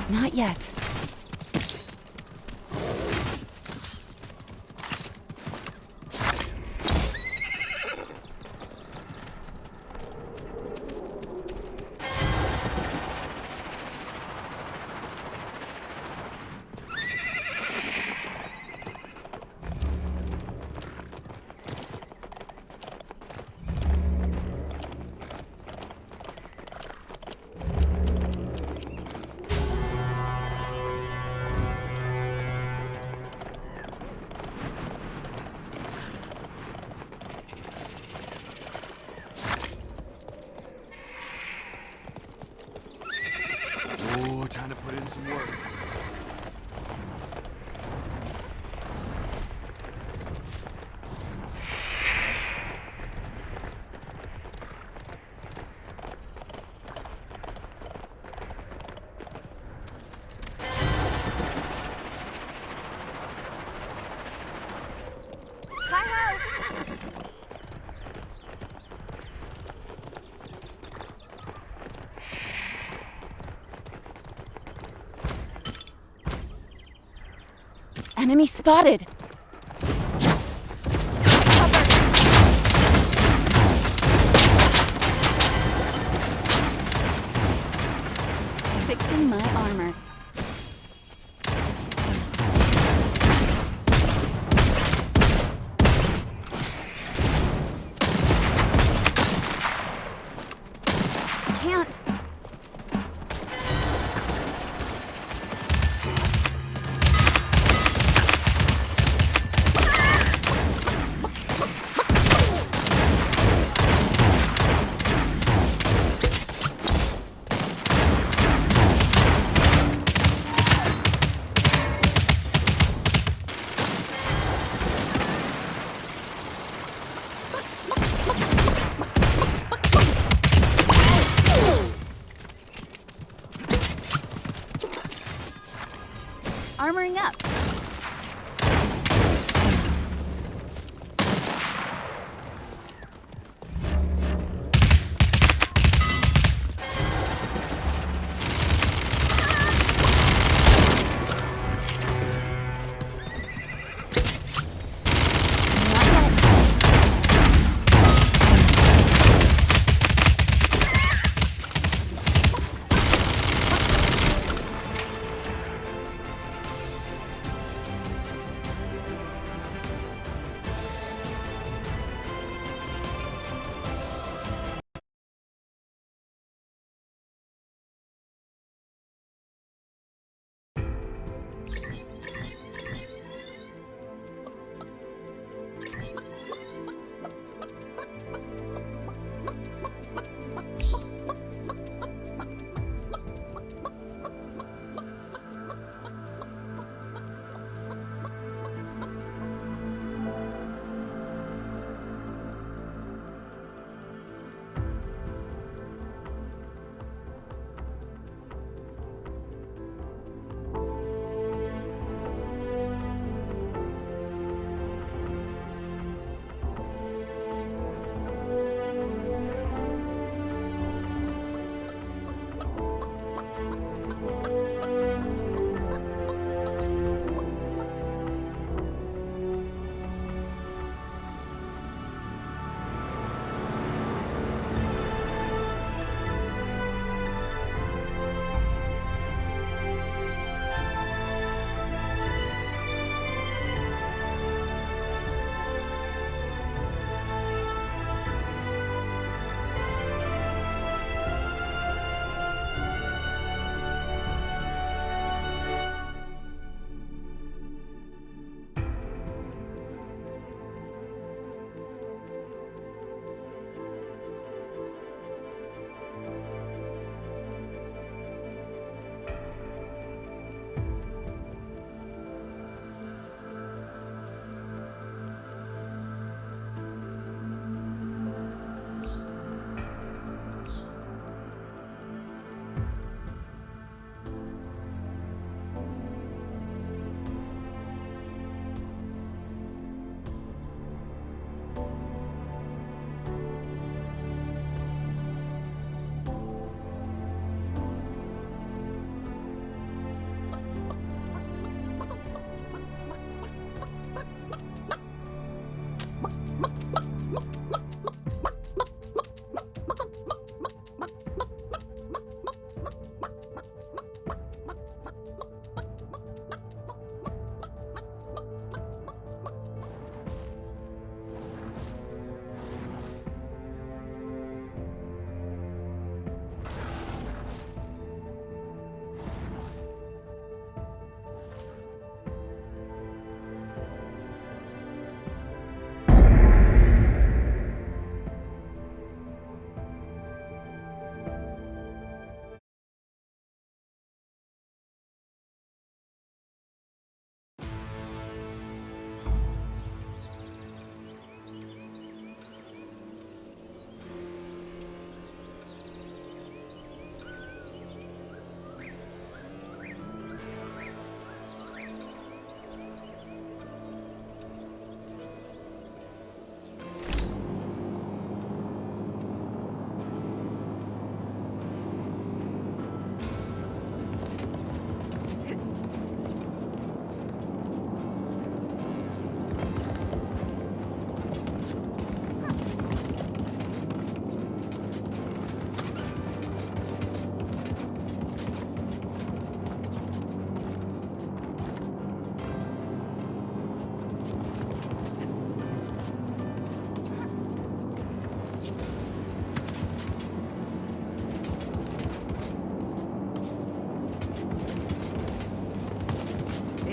Not yet. Oh, time to put in some work. Enemy spotted. Fixing my armor. Can't. Armoring up.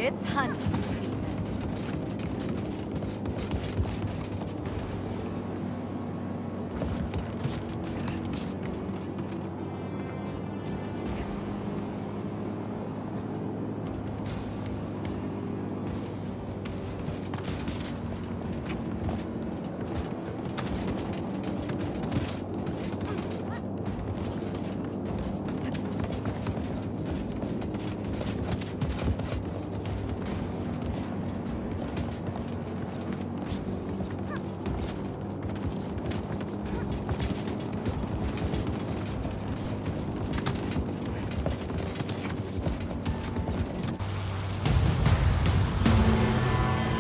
It's hunting season.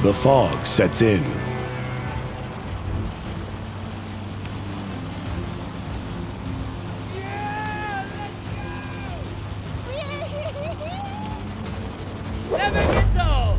The fog sets in. Never gets old!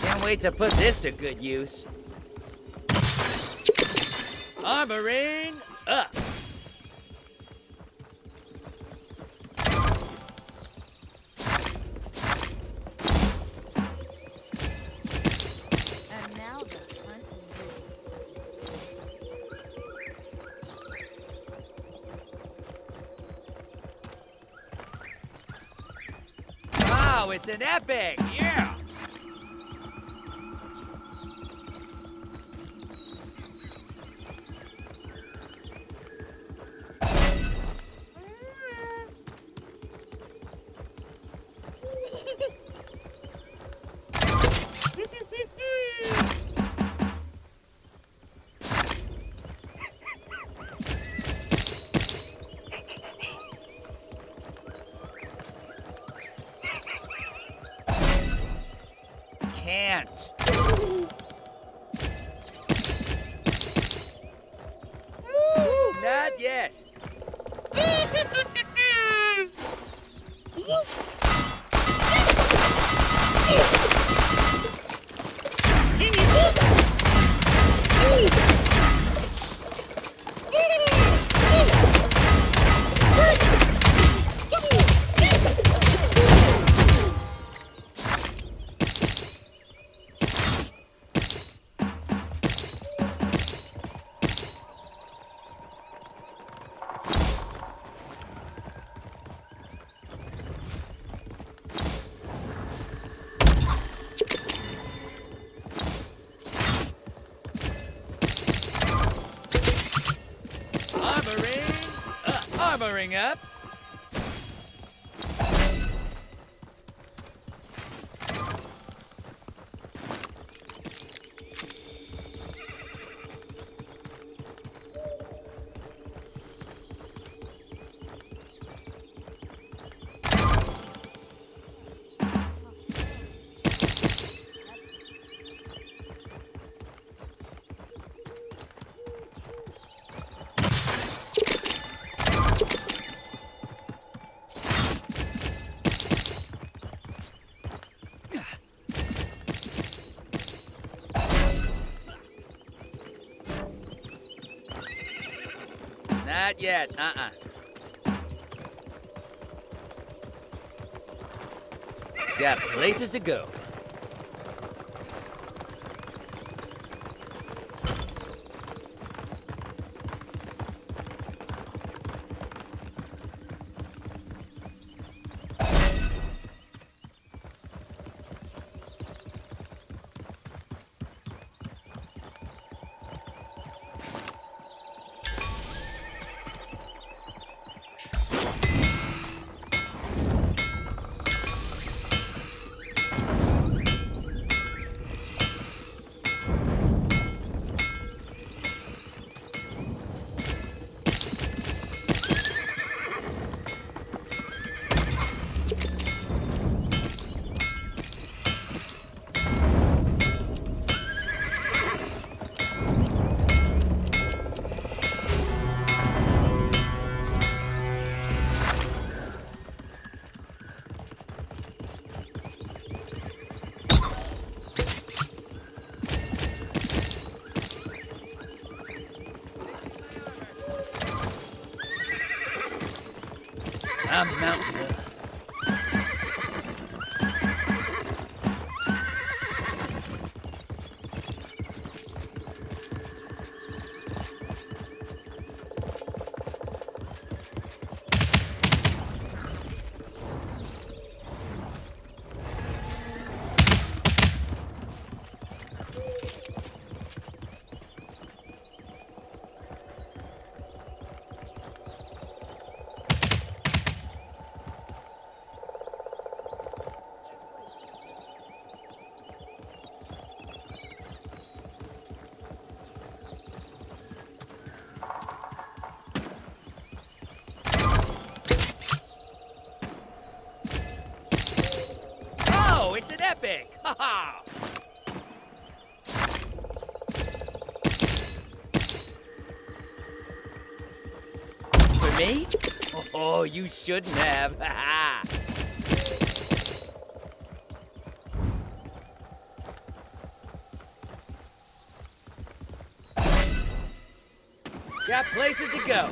Can't wait to put this to good use. Armoring up. And now the hunt Wow, it's an epic! Yeah! Can't. Not yet. Armoring up. Not yet, Got places to go. I'm mounting up. Oh, it's an epic! Ha ha! For me? Oh, you shouldn't have. Ha ha! Got places to go.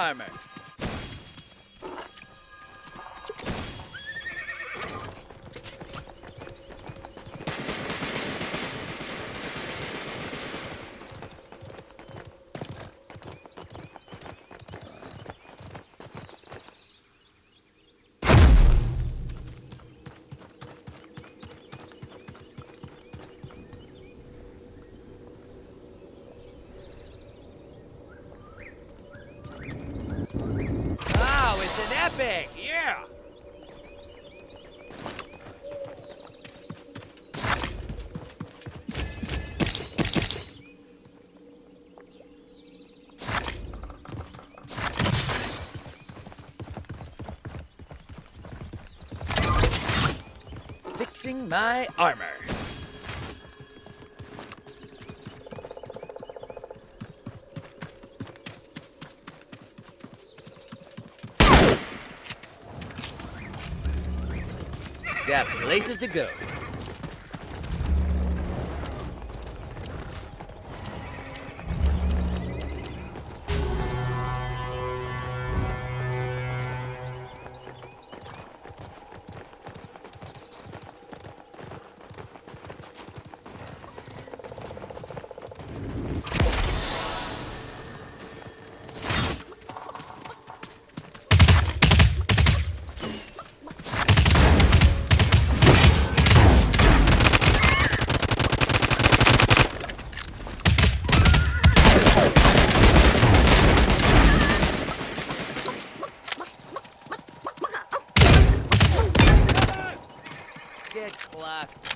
armor. Wow, it's an epic! Yeah! Fixing my armor. Got places to go. Get clocked.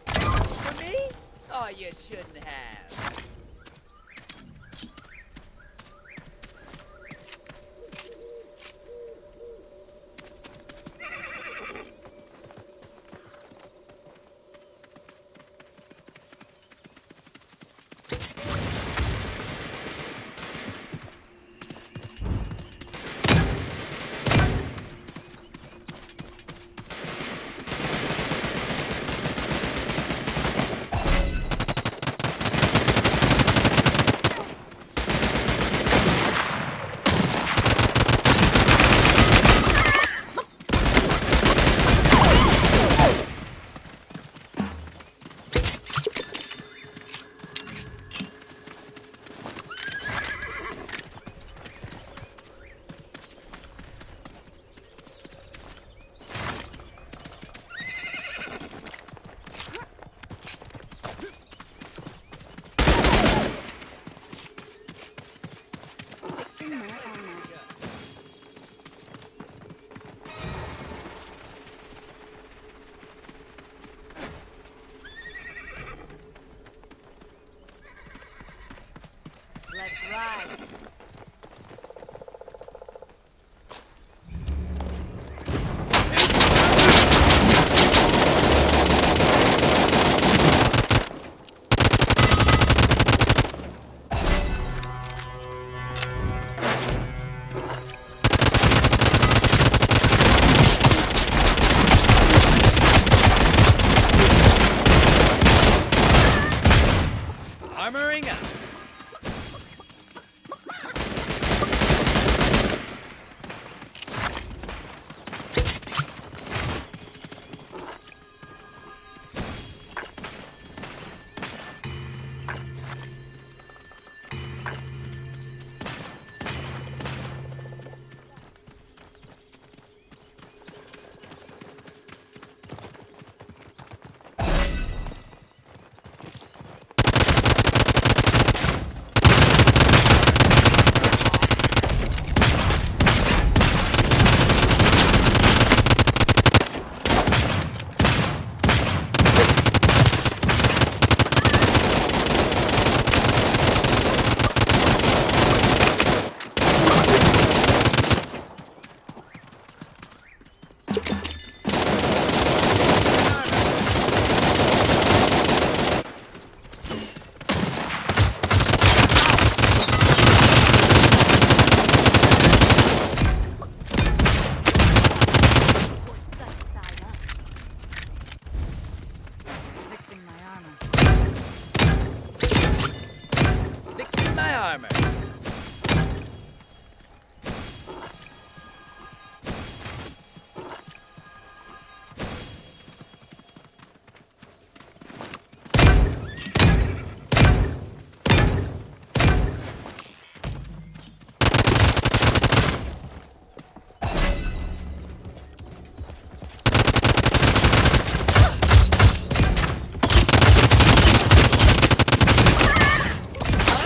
For me? Oh, you shouldn't have. Fixing my armor. Let's ride. Armoring up. Fixing my armor. Fixing my armor.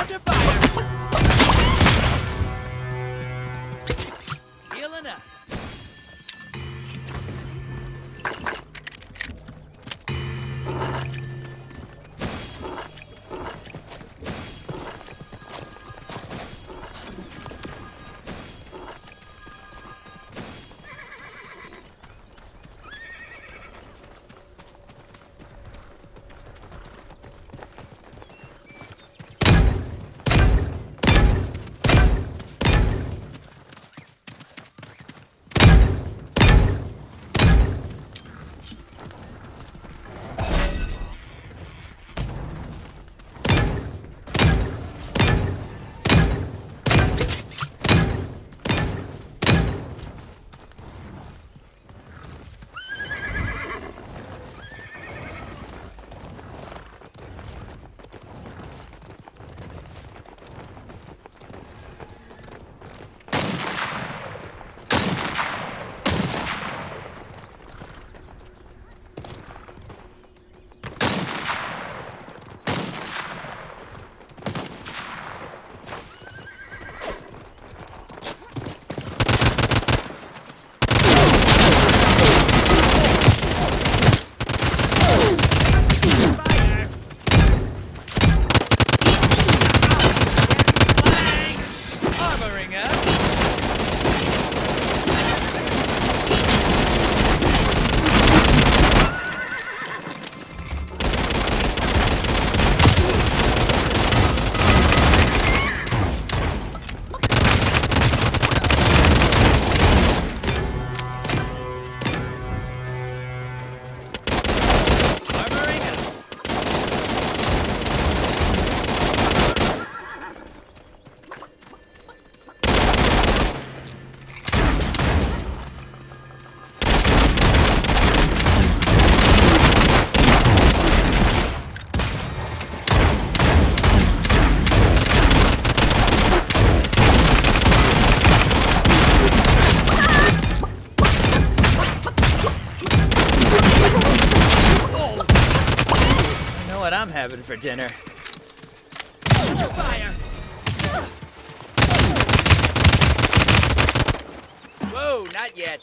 Under fire. food for dinner. Fire! Whoa, not yet.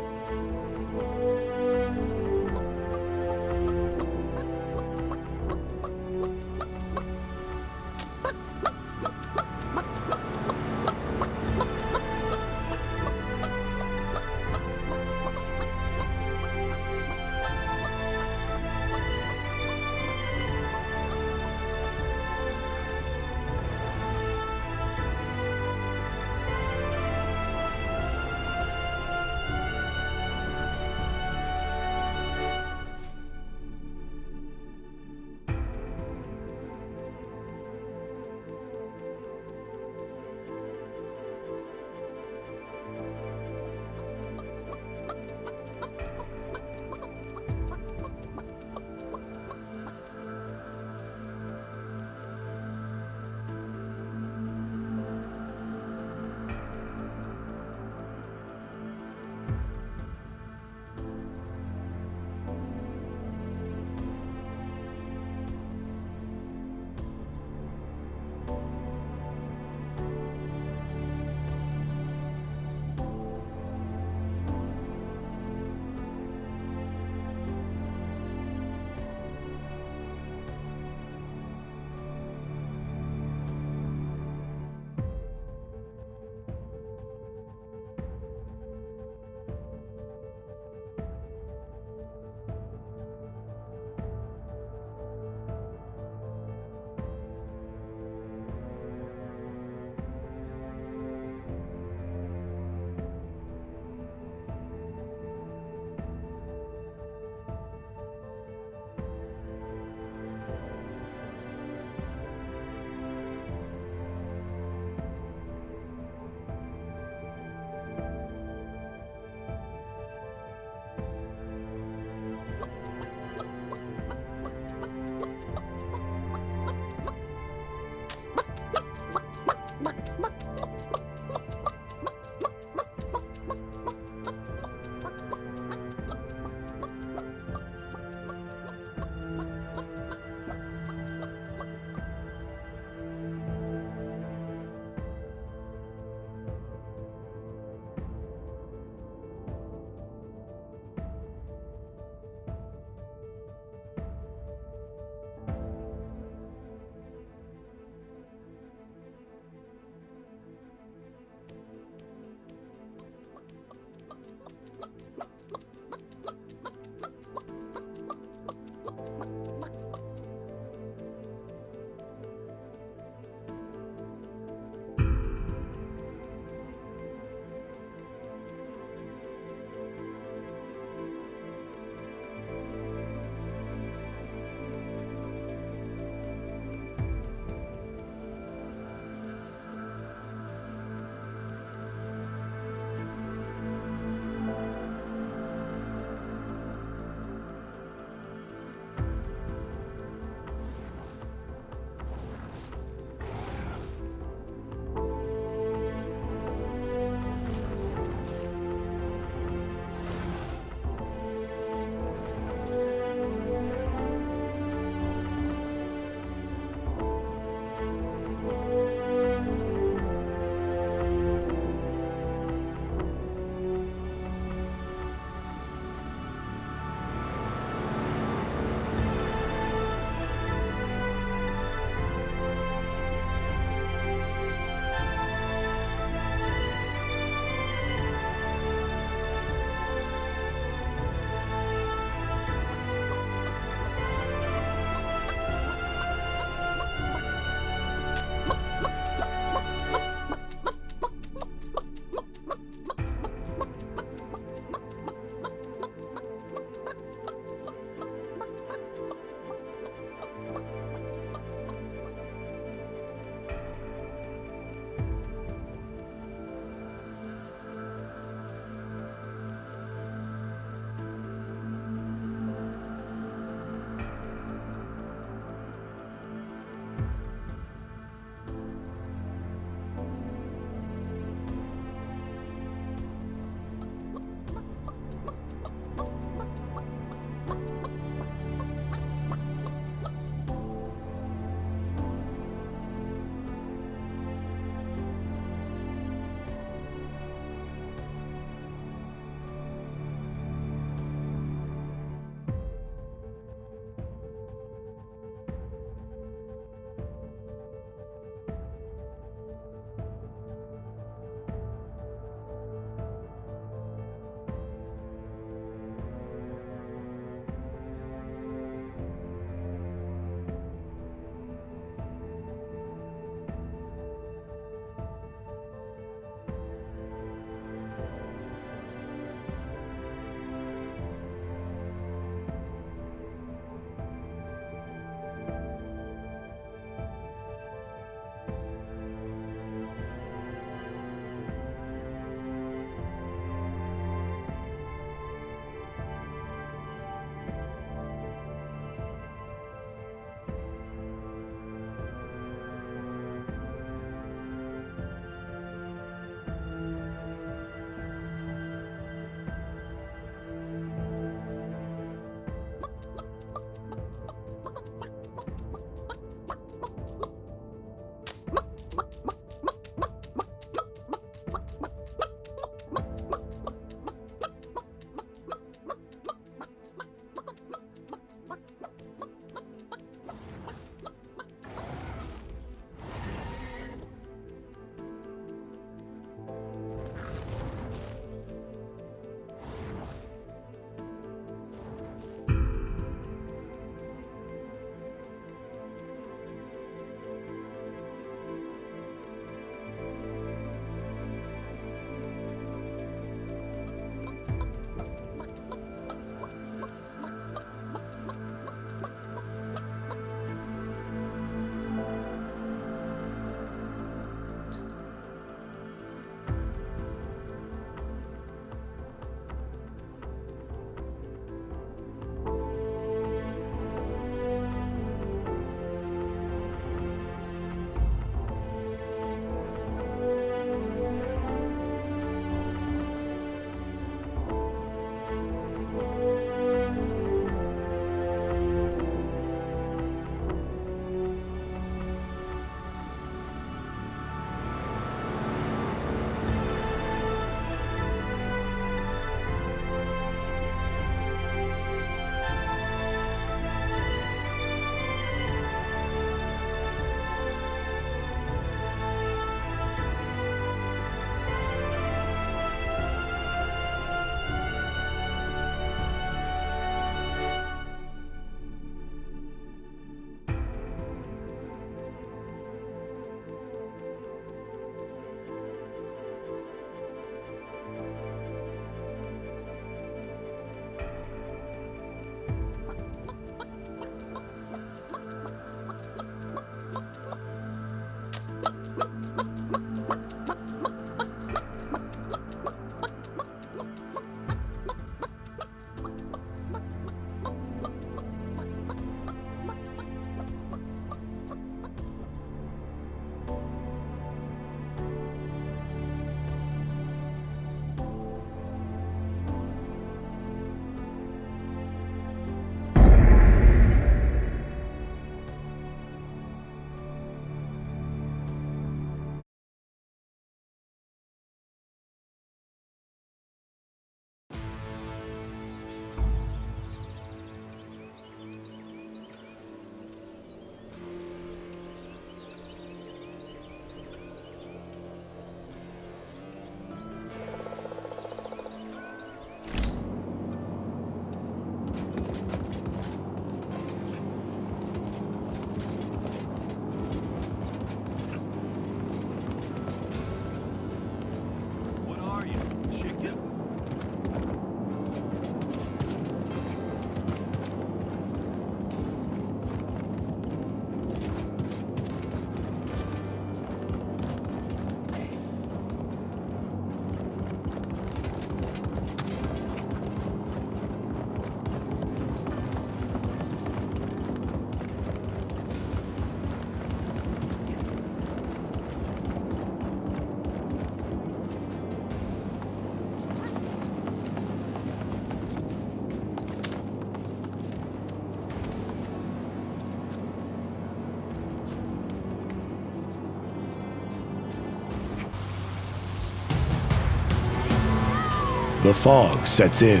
The fog sets in.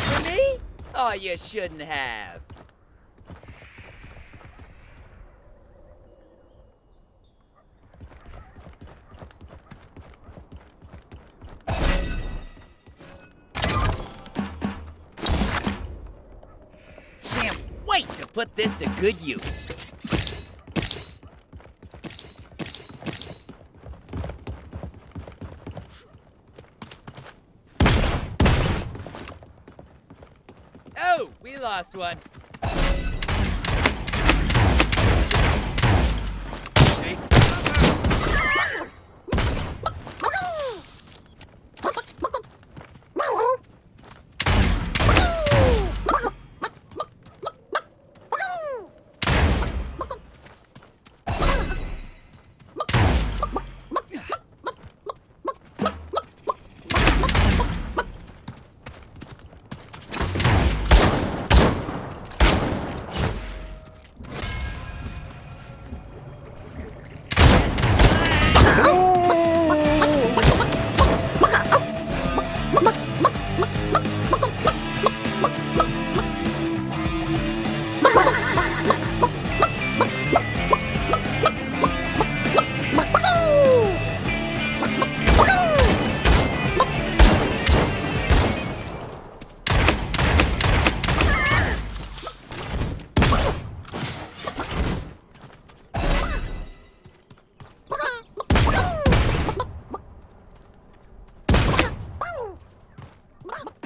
For me? Oh, you shouldn't have. Can't wait to put this to good use. Oh, we lost one. Hey.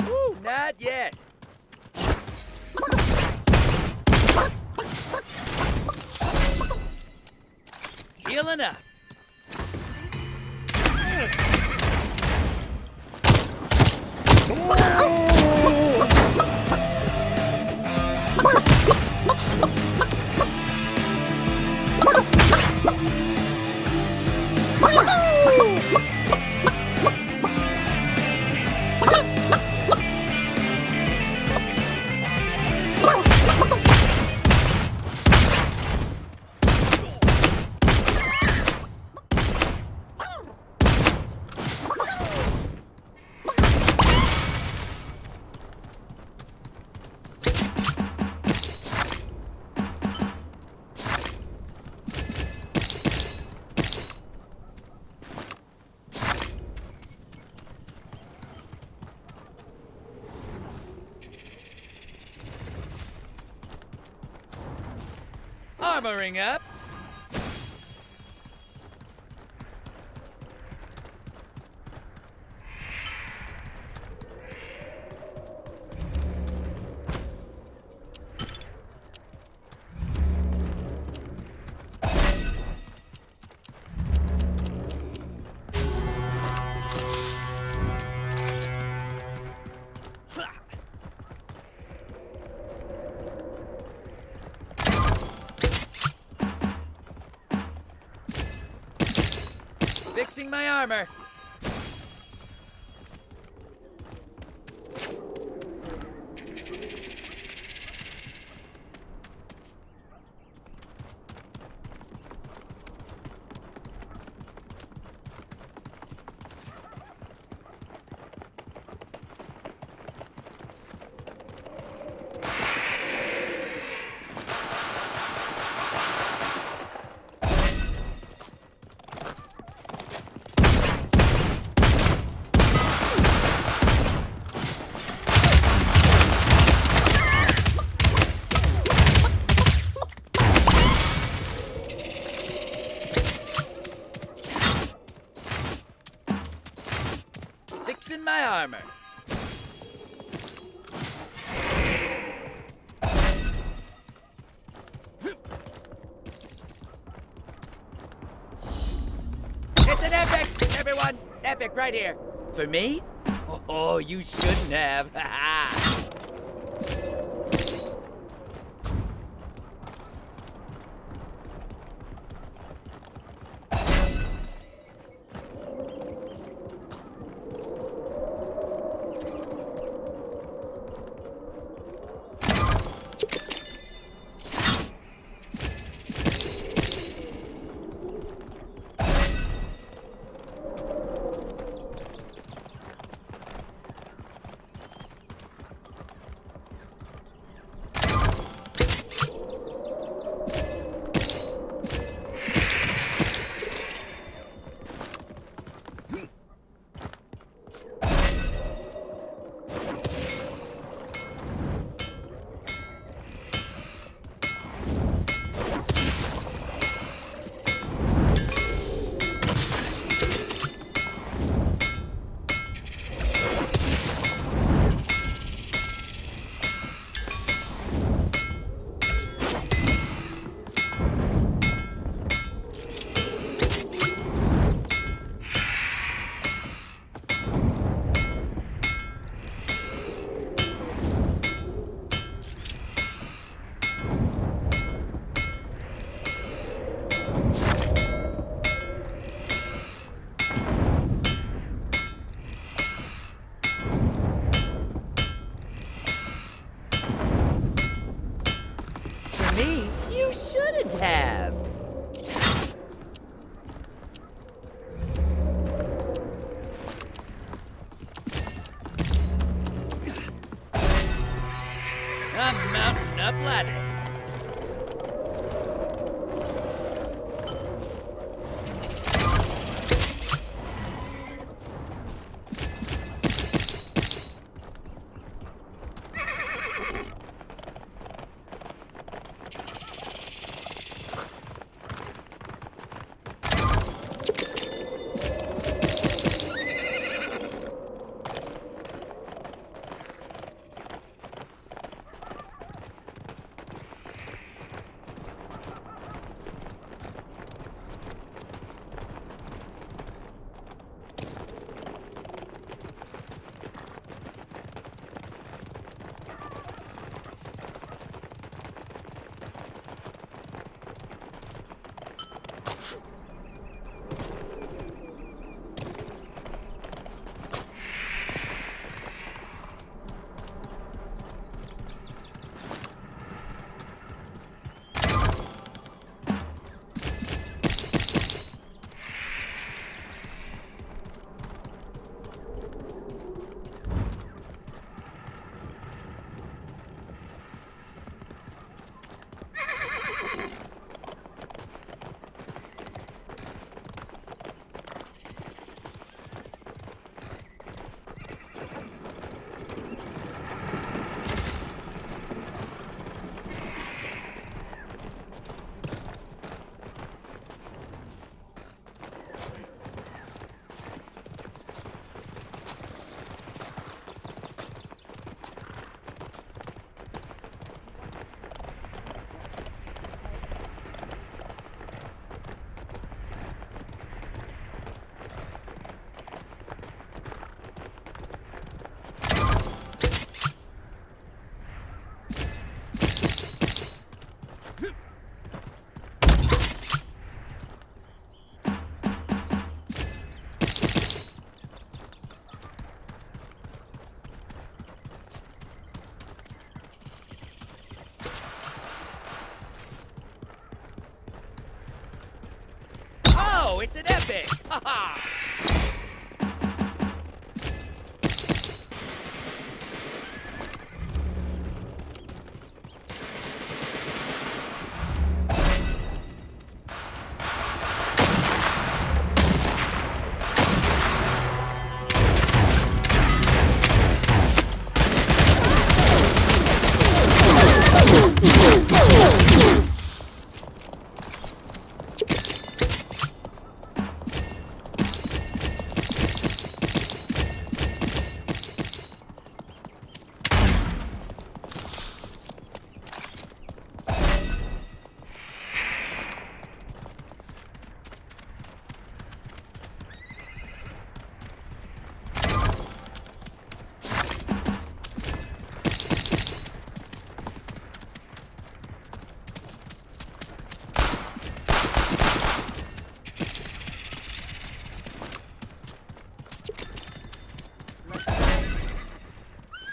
Ooh, not yet. Healing up. Armoring up. Fixing my armor. in my armor. It's an epic, everyone. Epic right here. For me? Oh, you shouldn't have. For me, you shouldn't have. I'm mounting up ladder. Oh, it's an epic! Ha ha!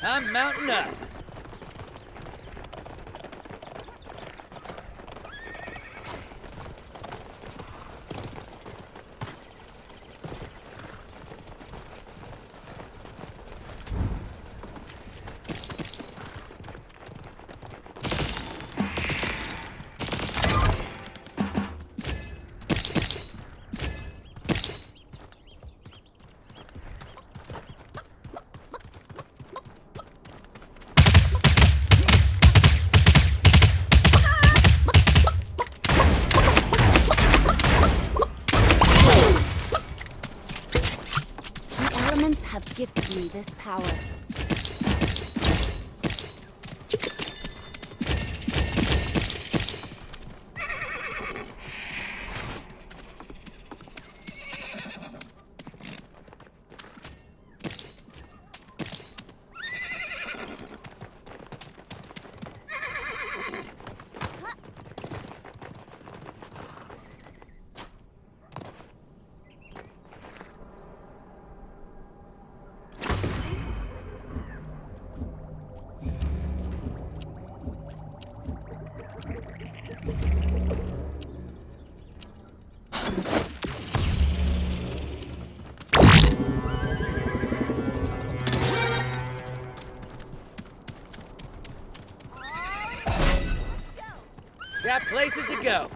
I'm mounting up. The elements have gifted me this power. Got places to go.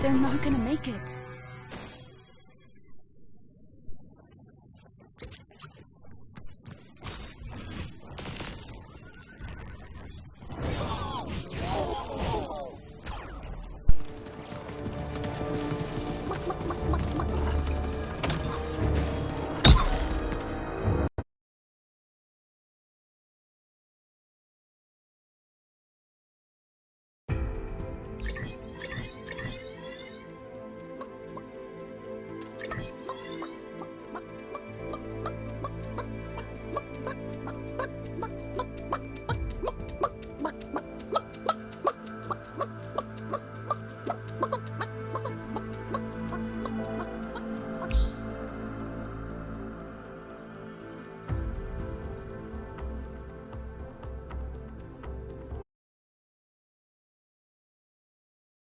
They're not gonna make it.